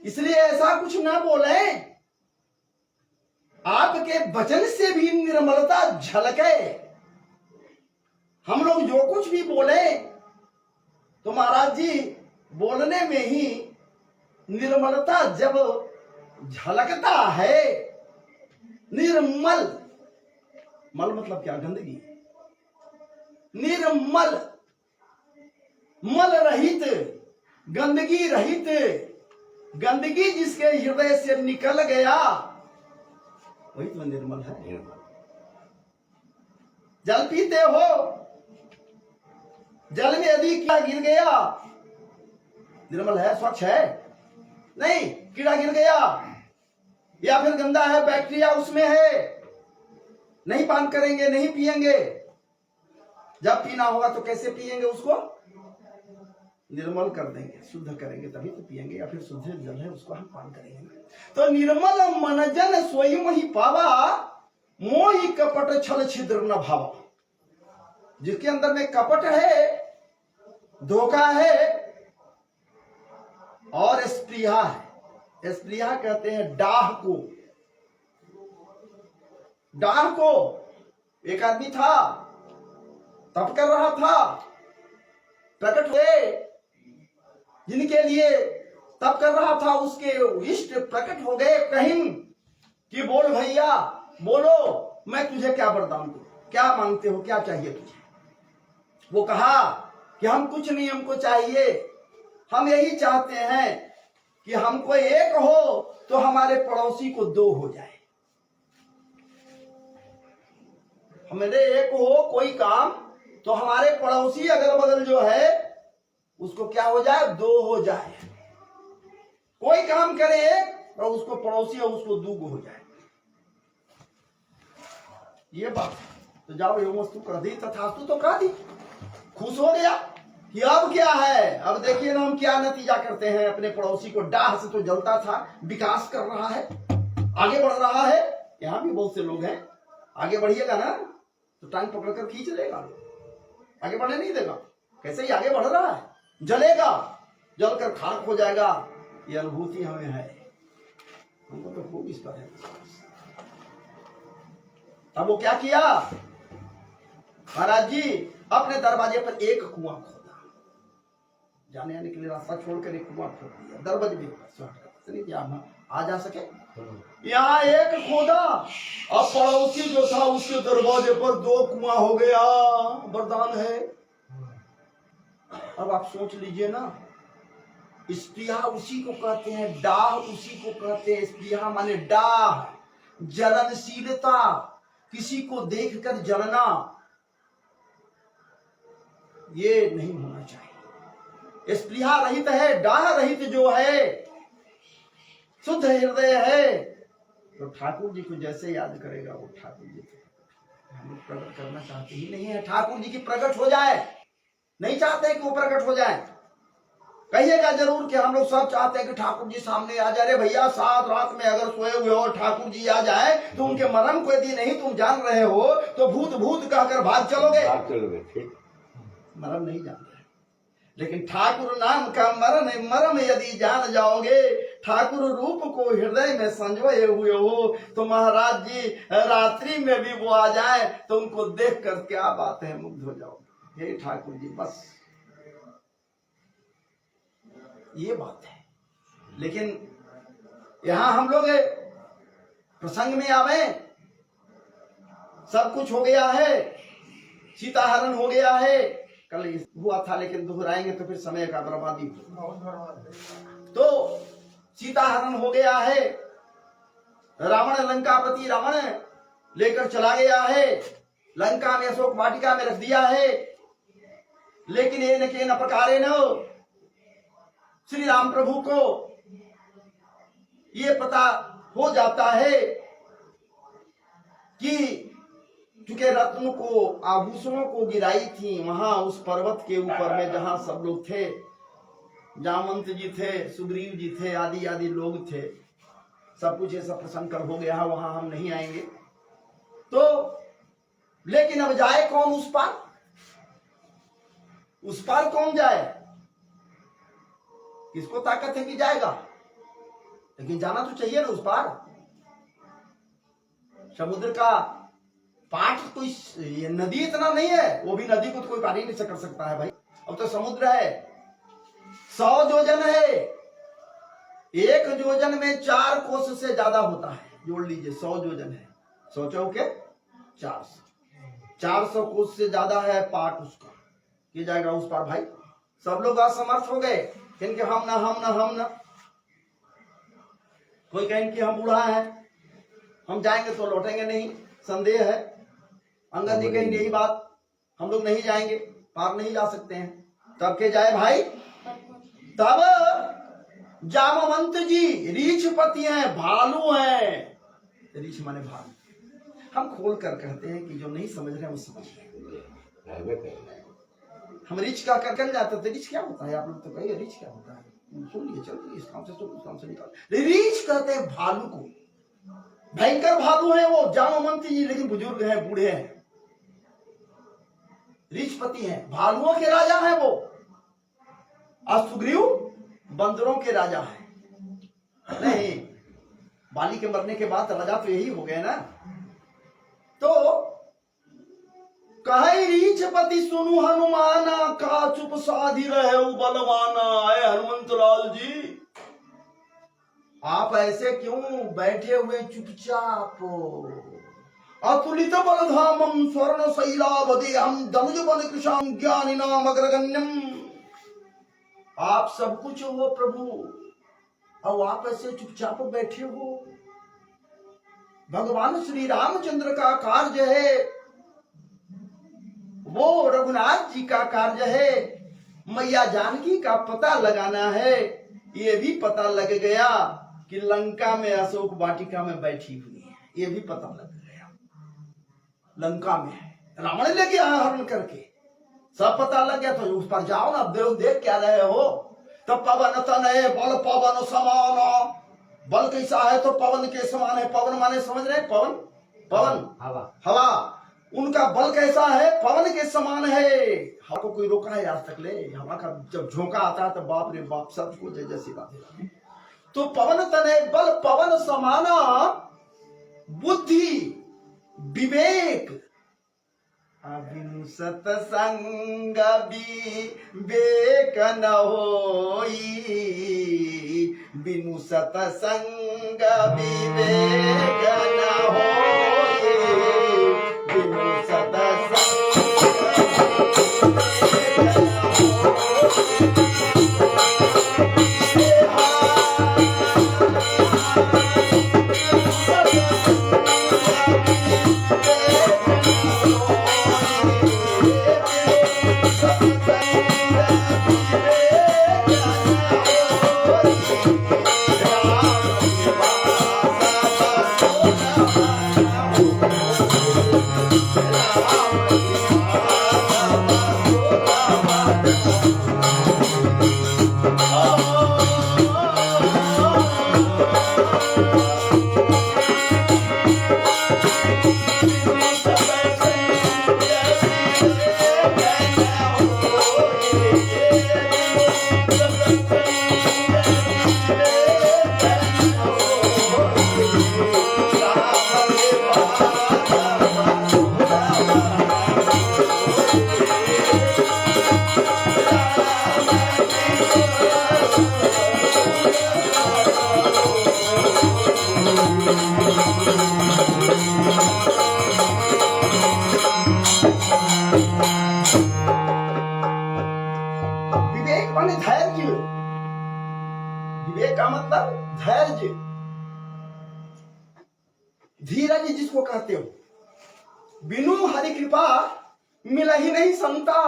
इसलिए ऐसा कुछ ना बोले, आपके वचन से भी निर्मलता झलके। हम लोग जो कुछ भी बोले तो महाराज जी बोलने में ही निर्मलता जब झलकता है, निर्मल, मल मतलब क्या, गंदगी, निर्मल, मल रहित, गंदगी रहित, गंदगी जिसके हृदय से निकल गया वही तो निर्मल है। जल पीते हो, जल में यदि कीड़ा गिर गया, निर्मल है, स्वच्छ है? नहीं, कीड़ा गिर गया या फिर गंदा है, बैक्टीरिया उसमें है, नहीं पान करेंगे, नहीं पिएंगे। जब पीना होगा तो कैसे पिएंगे उसको? निर्मल कर देंगे, शुद्ध करेंगे तभी तो पिएंगे, या फिर शुद्ध जल है उसको हम पान करेंगे। तो निर्मल मनजन स्वयं ही पावा, मोहि कपट छल छिद्र न भावा। जिसके अंदर में कपट है, धोखा है और स्प्रिया है। स्प्रिया कहते हैं डाह को। डाह को एक आदमी था, तप कर रहा था, प्रकट हुए जिनके लिए तप कर रहा था, उसके इष्ट प्रकट हो गए। कहीं कि बोल भैया बोलो, मैं तुझे क्या वरदान दूं, क्या मांगते हो, क्या चाहिए तुझे? वो कहा कि हम कुछ नहीं, हमको चाहिए, हम यही चाहते हैं कि हमको एक हो तो हमारे पड़ोसी को 2 हो जाए। हमारे एक हो कोई काम तो हमारे पड़ोसी अगल बगल जो है उसको क्या हो जाए, 2 हो जाए। कोई काम करे एक और उसको पड़ोसी और उसको 2 हो जाए। ये बात तो जाओ यो वस्तु कर दी, तथास्तु तो कर दी, खुश हो गया कि अब क्या है। अब देखिए ना हम क्या नतीजा करते हैं। अपने पड़ोसी को डाह से तो जलता था, विकास कर रहा है, आगे बढ़ रहा है। यहाँ भी बहुत से लोग हैं, आगे बढ़िएगा ना तो टांग पकड़कर खींच लेगा, आगे बढ़ने नहीं देगा। कैसे ही आगे बढ़ रहा है, जलेगा, जलकर खाक हो जाएगा, ये अनुभूति हमें है, हमको तो खूब इस पर है। अब वो क्या किया महाराज जी, अपने दरवाजे पर एक कुआं खोदा, जाने आने के लिए रास्ता छोड़कर एक कुआं खोद दिया दरवाजे भी यहाँ आ जा सके। यहाँ एक खोदा, अब पड़ोसी जो था उसके दरवाजे पर 2 कुआं हो गया, वरदान है। अब आप सोच लीजिए ना, स्प्रिया उसी को कहते हैं, डाह उसी को कहते हैं। स्प्रिया माने डाह, जलनशीलता, किसी को देखकर जलना, ये नहीं होना चाहिए। स्प्रिया रहित है, डाह रहित जो है, शुद्ध हृदय है, तो ठाकुर जी को जैसे याद करेगा वो ठाकुर जी हम लोग प्रकट करना चाहते ही नहीं है। ठाकुर जी की प्रकट हो जाए, नहीं चाहते कि वो प्रकट हो जाए। कहिएगा जरूर कि हम लोग सब चाहते हैं कि ठाकुर जी सामने आ जाए। भैया 7 रात में अगर सोए हुए हो ठाकुर जी आ जाए तो उनके मरम को यदि नहीं तुम जान रहे हो तो भूत भूत कहकर भाग चलोगे, ठीक। मरम नहीं जान रहे, लेकिन ठाकुर नाम का मरम यदि जान जाओगे, ठाकुर रूप को हृदय में संजोए हुए हो, तो महाराज जी रात्रि में भी वो आ जाए तो उनको देख कर क्या बात है, मुग्ध हो जाओगे। हे ठाकुर जी, बस ये बात है। लेकिन यहां हम लोग प्रसंग में आवे, सब कुछ हो गया है, सीता हरण हो गया है, कल हुआ था, लेकिन दोहराएंगे तो फिर समय का बर्बादी हो। तो सीता हरण हो गया है, रावण लंकापति रावण लेकर चला गया है, लंका में अशोक वाटिका में रख दिया है। लेकिन ये न के न प्रकारे न श्री राम प्रभु को ये पता हो जाता है कि चूंकि रत्न को आभूषणों को गिराई थी वहां उस पर्वत के ऊपर में जहां सब लोग थे, जामवंत जी थे, सुग्रीव जी थे, आदि आदि लोग थे, सब कुछ ऐसा प्रसंग कर हो गया, वहां हम नहीं आएंगे। तो लेकिन अब जाए कौन उस पार? उस पार कौन जाए? किसको ताकत है कि जाएगा? लेकिन जाना तो चाहिए ना उस पार। समुद्र का पाठ कोई ये नदी इतना नहीं है, वो भी नदी को तो कोई पानी नहीं कर सकता है भाई। अब तो समुद्र है, 100 योजन है, 1 योजन में 4 कोस से ज्यादा होता है, जोड़ लीजिए 100 योजन है, 100 चौके 400 कोस से ज्यादा है पाठ उसका। ये जाएगा उस पार भाई? सब लोग असमर्थ हो गए, कहेंगे हम ना, कोई कहेंगे कि हम बूढ़ा है, हम जाएंगे तो लौटेंगे नहीं, संदेह है। अंगद जी कहेंगे यही बात, हम लोग नहीं जाएंगे, पार नहीं जा सकते हैं। तब के जाए भाई? तब जामवंत जी रीछपति हैं, भालू हैं। रीछ माने भालू। हम खोल कर कहते हैं कि जो नहीं समझ रहे हैं वो समझ रहे हैं। हम रीछ का कर जाते थे, रीछ क्या होता है? आप लोग तो कहिए रीछ क्या होता है, सुन लिए, चलिए इस काम से सुन, उस काम से निकाल। रीछ कहते हैं भालू को, भयंकर भालू है वो जामवंत जी, लेकिन बुजुर्ग हैं, बूढ़े हैं, रीछपति हैं, भालुओं के राजा हैं वो। और सुग्रीव बंदरों के राजा हैं। नहीं, बाली के मरने के बाद राजा तो यही हो गए ना। तो कहे रीछपति सुनु हनुमाना, का चुप साधी रहे बलवाना। आए हनुमंत लाल जी, आप ऐसे क्यों बैठे हुए चुपचाप? अतुलित बलधामम स्वर्ण शैलावदेहम दनुज बल कृशाम ज्ञानी नाम अग्रगण्यम। आप सब कुछ हो प्रभु, और आप ऐसे चुपचाप बैठे हो। भगवान श्री रामचंद्र का कार्य है, वो रघुनाथ जी का कार्य है, मैया जानकी का पता लगाना है। ये भी पता लग गया कि लंका में अशोक वाटिका में बैठी हुई है, ये भी पता लग गया लंका में है, रावण ले गया हरण करके, सब पता लग गया। तो उस पर जाओ ना, देख क्या रहे हो? तब पवन तनय बल पवन समान, बल कैसा है? तो पवन के समान है। पवन माने समझ रहे? पवन हवा, उनका बल कैसा है? पवन के समान है। हवा को कोई रोका है आज तक ले? हवा का जब झोंका आता है तो बाप रे बाप, सबको जय जय श्री राधे। तो पवन तनय बल पवन समाना बुद्धि विवेक बिनु सतसंग विवेक न होई, बिनु सतसंग विवेक न होई, बिनु सतसंग विवेक माने धैर्य। विवेक का मतलब धैर्य, धीरज जिसको कहते हो। बिनु हरि कृपा मिला ही नहीं संता,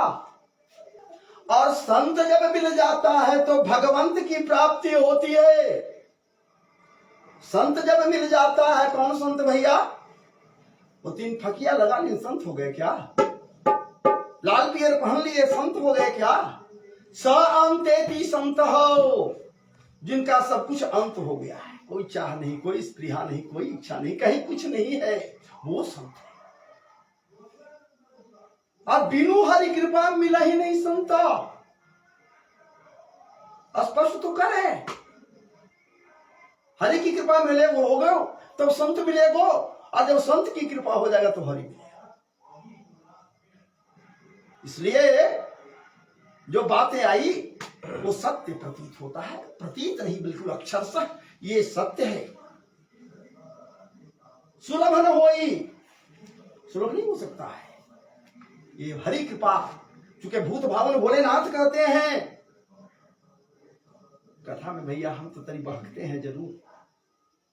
और संत जब मिल जाता है तो भगवंत की प्राप्ति होती है। संत जब मिल जाता है, कौन संत भैया? वो 3 फकिया लगा लिए संत हो गए क्या? लाल पियर पहन लिए संत हो गए क्या? स अंतेति संत हो, जिनका सब कुछ अंत हो गया है, कोई चाह नहीं, कोई स्पृहा नहीं, कोई इच्छा नहीं, कहीं कुछ नहीं है, वो संत है। और बिनु हरि कृपा मिला ही नहीं संत, स्पष्ट तो करे। हरि की कृपा मिले वो हो गए तब संत मिलेगो, और जब संत की कृपा हो जाएगा तो हरि मिलेगा। इसलिए जो बातें आई वो सत्य प्रतीत होता है, प्रतीत नहीं बिल्कुल अक्षरशः ये सत्य है। सुलभ न होई, सुलभ नहीं हो सकता है ये हरि कृपा। चूंकि भूत भावन भोलेनाथ कहते हैं कथा में, भैया हम तो तरी बहकते हैं जरूर,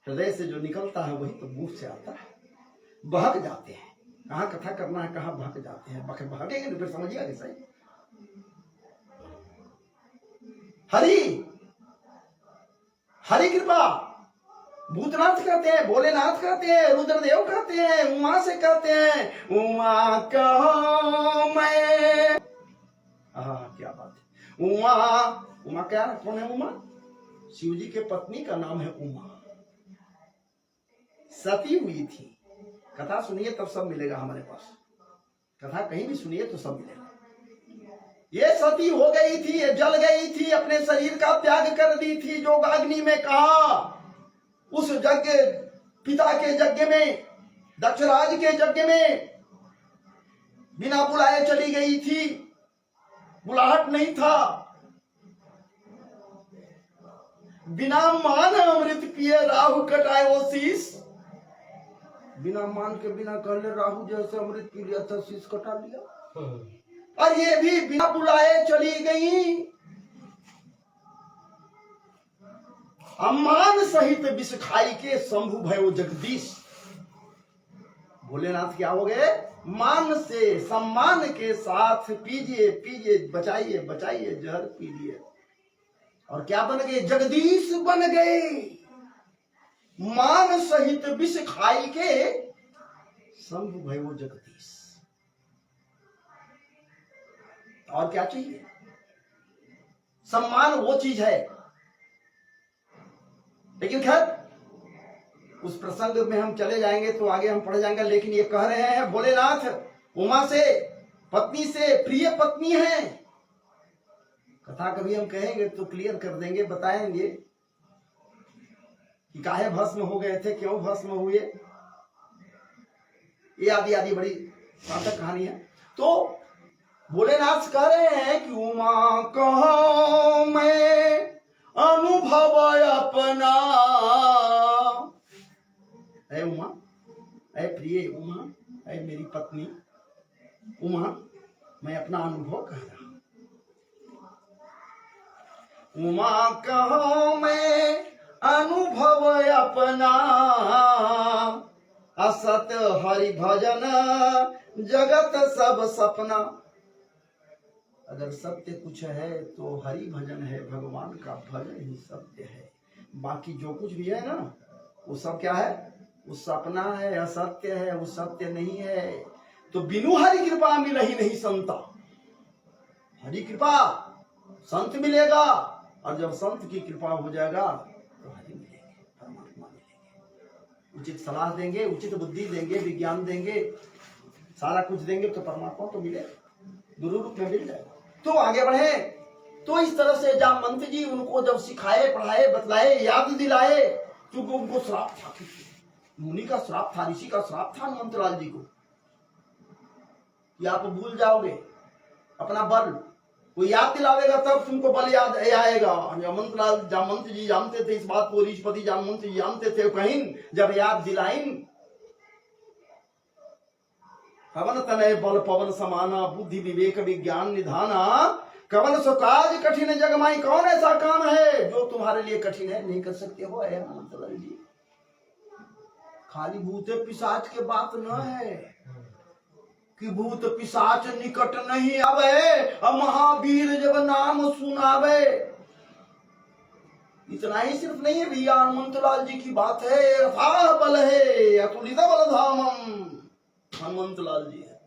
हृदय से जो निकलता है वही तो मुंह से आता है। बहक जाते हैं, कहाँ कथा करना है कहाँ बहक जाते हैं। बहकेंगे तो फिर समझिएगा कि सही। हरि हरि कृपा भूतनाथ कहते हैं, भोलेनाथ कहते हैं, रुद्रदेव कहते हैं, उमा से कहते हैं। उमा कहो मैं, क्या बात है। उमा, उमा क्या, कौन है उमा? शिव जी के पत्नी का नाम है उमा, सती हुई थी। कथा सुनिए तब सब मिलेगा हमारे पास, कथा कहीं भी सुनिए तो सब मिलेगा। ये सती हो गई थी, ये जल गई थी, अपने शरीर का त्याग कर दी थी। जो अग्नि में कहा, उस यज्ञ, पिता के यज्ञ में, दक्षराज के यज्ञ में बिना बुलाए चली गई थी, बुलाहट नहीं था। बिना मान अमृत पिए राहु कटाए वो शीश। बिना मान के, बिना कहले राहु जैसे अमृत पी लिया था, शीश कटा लिया। और ये भी बिना बुलाए चली गई। अम्मान सहित विष खाई के शंभु भयो जगदीश। भोलेनाथ क्या हो गए? मान से सम्मान के साथ पीजिए पीजिए, बचाइए बचाइए, जहर पी लिए। और क्या बन गए? जगदीश बन गए। मान सहित विष खाई के शंभु भयो जगदीश। और क्या चाहिए? सम्मान वो चीज है। लेकिन खैर उस प्रसंग में हम चले जाएंगे तो आगे हम पढ़ जाएंगे। लेकिन ये कह रहे हैं भोलेनाथ उमा से, पत्नी से प्रिय पत्नी है। कथा कभी हम कहेंगे तो क्लियर कर देंगे, बताएंगे कि काहे भस्म हो गए थे, क्यों भस्म हुए, ये आदि आदि बड़ी सार्थक कहानी है। तो भोलेनाथ कह रहे हैं कि उमा कहो मैं अनुभव अपना, ऐ उमा, ऐ प्रिय उमा, ऐ मेरी पत्नी उमा, मैं अपना अनुभव कह रहा हूं। उमा कहो मैं अनुभव अपना, असत हरि भजन जगत सब सपना। अगर सत्य कुछ है तो हरि भजन है, भगवान का भजन ही सत्य है। बाकी जो कुछ भी है ना, वो सब क्या है, वो सपना है, असत्य है, वो सत्य नहीं है। तो बिनु हरि कृपा मिलहि नहीं संता। हरि कृपा संत मिलेगा, और जब संत की कृपा हो जाएगा तो हरि मिलेंगे, परमात्मा मिलेंगे। उचित सलाह देंगे, उचित बुद्धि देंगे, विज्ञान देंगे, सारा कुछ देंगे तो परमात्मा तो मिलेगा, गुरु रूप में मिल जाएगा। तो आगे बढ़े। तो इस तरह से जामवंत जी उनको जब सिखाए, पढ़ाए, बतलाए, याद दिलाए, क्योंकि उनको श्राप था, मुनि का श्राप था, ऋषि का श्राप था हनुमंतलाल जी को कि आप भूल जाओगे अपना बल, कोई याद दिलावेगा तब तुमको बल याद आएगा। जामवंत जी जानते थे इस बात को, ऋषिपति जामवंत जी जानते थे। कहीं जब याद दिलाइन, कवन तनय बल पवन समाना, बुद्धि विवेक विज्ञान निधाना, कवन सो काज कठिन जगमाई। कौन ऐसा काम है जो तुम्हारे लिए कठिन है, नहीं कर सकते हो हनुमंतलाल जी। खाली भूत पिशाच के बात न है कि भूत पिशाच निकट नहीं आवे, अब महावीर जब नाम सुनावे। इतना ही सिर्फ नहीं है भैया, हनुमंतलाल जी की बात है। अथाह बल है, अतुलित बल धामम, हनुमंतलाल जी है।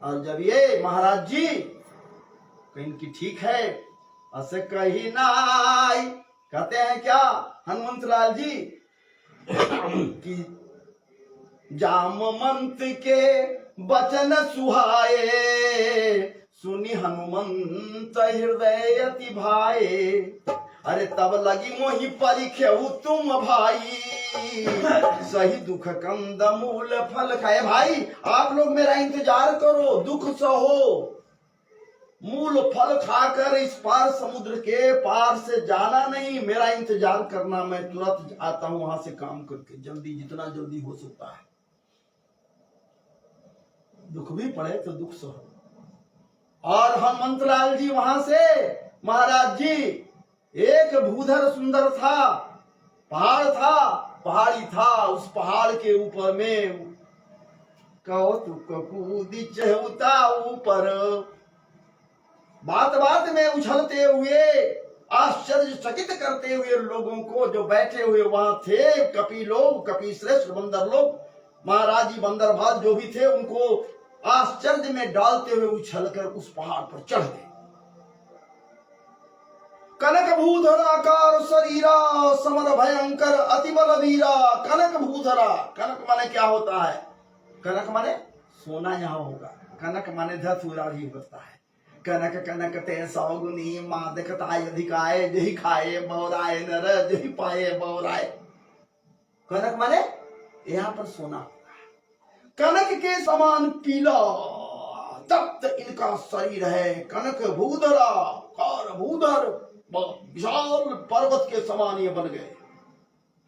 और जब ये महाराज जी कहीं की ठीक है, असे कही नाई, कहते हैं क्या हनुमंतलाल जी कि जामवंत के बचन सुहाए, सुनी हनुमंत हृदय अति भाए। अरे तब लगी मोहि परिखेहु तुम भाई, सही दुख कंद मूल फल खाए। भाई आप लोग मेरा इंतजार करो, दुख सहो, मूल फल खाकर इस पार समुद्र के पार से जाना नहीं, मेरा इंतजार करना, मैं तुरंत आता हूं वहां से काम करके, जल्दी, जितना जल्दी हो सकता है। दुख भी पड़े तो दुख सहो। और हनुमंतलाल जी वहां से, महाराज जी, एक भूधर सुंदर था, पहाड़ था, पहाड़ी था, उस पहाड़ के ऊपर में कौतुक कूदी चहुता ऊपर, बात बात में उछलते हुए, आश्चर्यचकित करते हुए लोगों को, जो बैठे हुए वहां थे, कपि लोग, कपि श्रेष्ठ बंदर लोग, महाराज जी बंदरभाज जो भी थे, उनको आश्चर्य में डालते हुए उछलकर उस पहाड़ पर चढ़ गए। कनक भूधर आकार शरीरा, समर भयंकर अति बल वीरा। कनक भूधरा, कनक माने क्या होता है, कनक माने सोना यहाँ होगा, कनक माने धतूरा भी होता है। कनक कनक ते सौगुनी, मादकताय अधिकाय, जही खाए बौराए नर, जही पाए बौराए। कनक माने यहाँ पर सोना, कनक के समान पीला तप्त इनका शरीर है। कनक भूधरा, कार भूधर, विशाल पर्वत के समान ये बन गए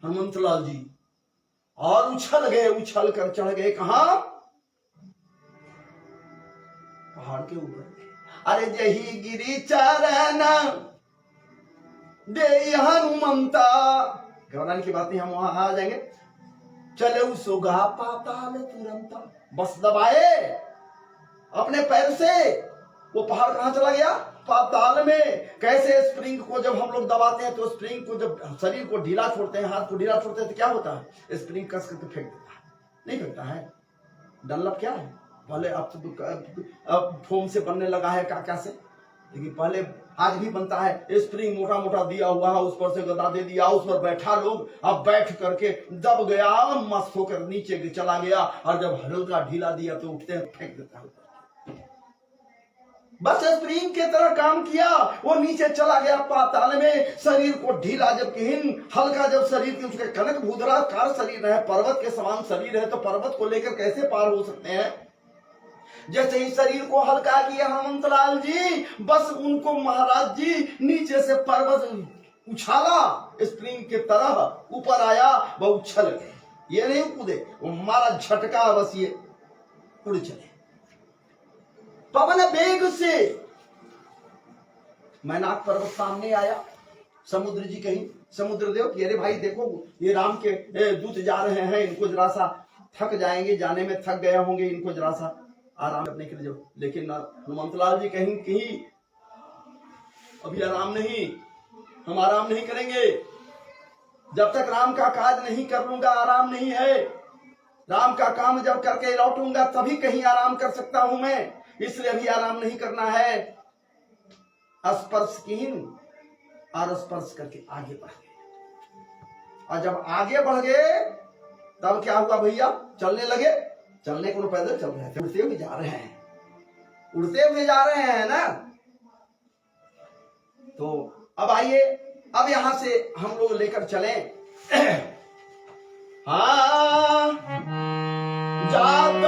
हनुमंतलाल जी, और उछल गए, उछल कर चढ़ गए कहा, पहाड़ के ऊपर। अरे जही गिरी चरण दे हनुमंता, घबराने की बात नहीं, हम वहां आ जाएंगे। चले सुगा पाताल तुरंता, बस दबाए अपने पैर से, वो पहाड़ कहां चला गया, पाताल में। कैसे स्प्रिंग को जब हम लोग दबाते हैं तो स्प्रिंग को जब शरीर को ढीला छोड़ते हैं, हाथ को ढीला छोड़ते हैं तो क्या होता है, स्प्रिंग कस करके फेंक देता है, नहीं फेंकता है। डनलप क्या है, पहले अब फोम से बनने लगा है काका से, लेकिन पहले आज भी बनता है, स्प्रिंग मोटा मोटा दिया हुआ है, उस पर से गदा दे दिया, उस पर बैठा लोग, अब बैठ करके दब गया, मस्त होकर नीचे चला गया, और जब हल्का ढीला दिया तो उठते हैं फेंक देता है। बस स्प्रिंग के तरह काम किया। वो नीचे चला गया पाताल में, शरीर को ढीला जब किहिन, हल्का जब शरीर की, उसके कनक भूधराकार शरीर है, पर्वत के समान शरीर है, तो पर्वत को लेकर कैसे पार हो सकते हैं। जैसे ही शरीर को हल्का किया हनुमंतलाल जी, बस उनको महाराज जी नीचे से पर्वत उछाला, स्प्रिंग के तरह ऊपर आया, वह उछल गए। ये नहीं कूदे, वो मारा झटका, बस ये उड़ चले पवन वेग से। मैनाक पर्वत सामने आया, समुद्र जी कहीं, समुद्र देव कि अरे भाई देखो ये राम के दूत जा रहे हैं, इनको जरा सा थक जाएंगे, जाने में थक गए होंगे, इनको जरा सा आराम करने के लिए जो। लेकिन हनुमंतलाल जी कहीं कहीं अभी आराम नहीं, हम आराम नहीं करेंगे, जब तक राम का काज नहीं कर लूंगा आराम नहीं है। राम का काम जब करके लौटूंगा तभी कहीं आराम कर सकता हूं मैं, इसलिए अभी आराम नहीं करना है। स्पर्श कीन और स्पर्श करके आगे बढ़ गए। और जब आगे बढ़ गए तब क्या हुआ भैया, चलने लगे। चलने को पैदल चल रहे थे, उड़ते हुए जा रहे हैं, उड़ते हुए जा रहे हैं ना। तो अब आइए, अब यहां से हम लोग लेकर चले। हाँ जात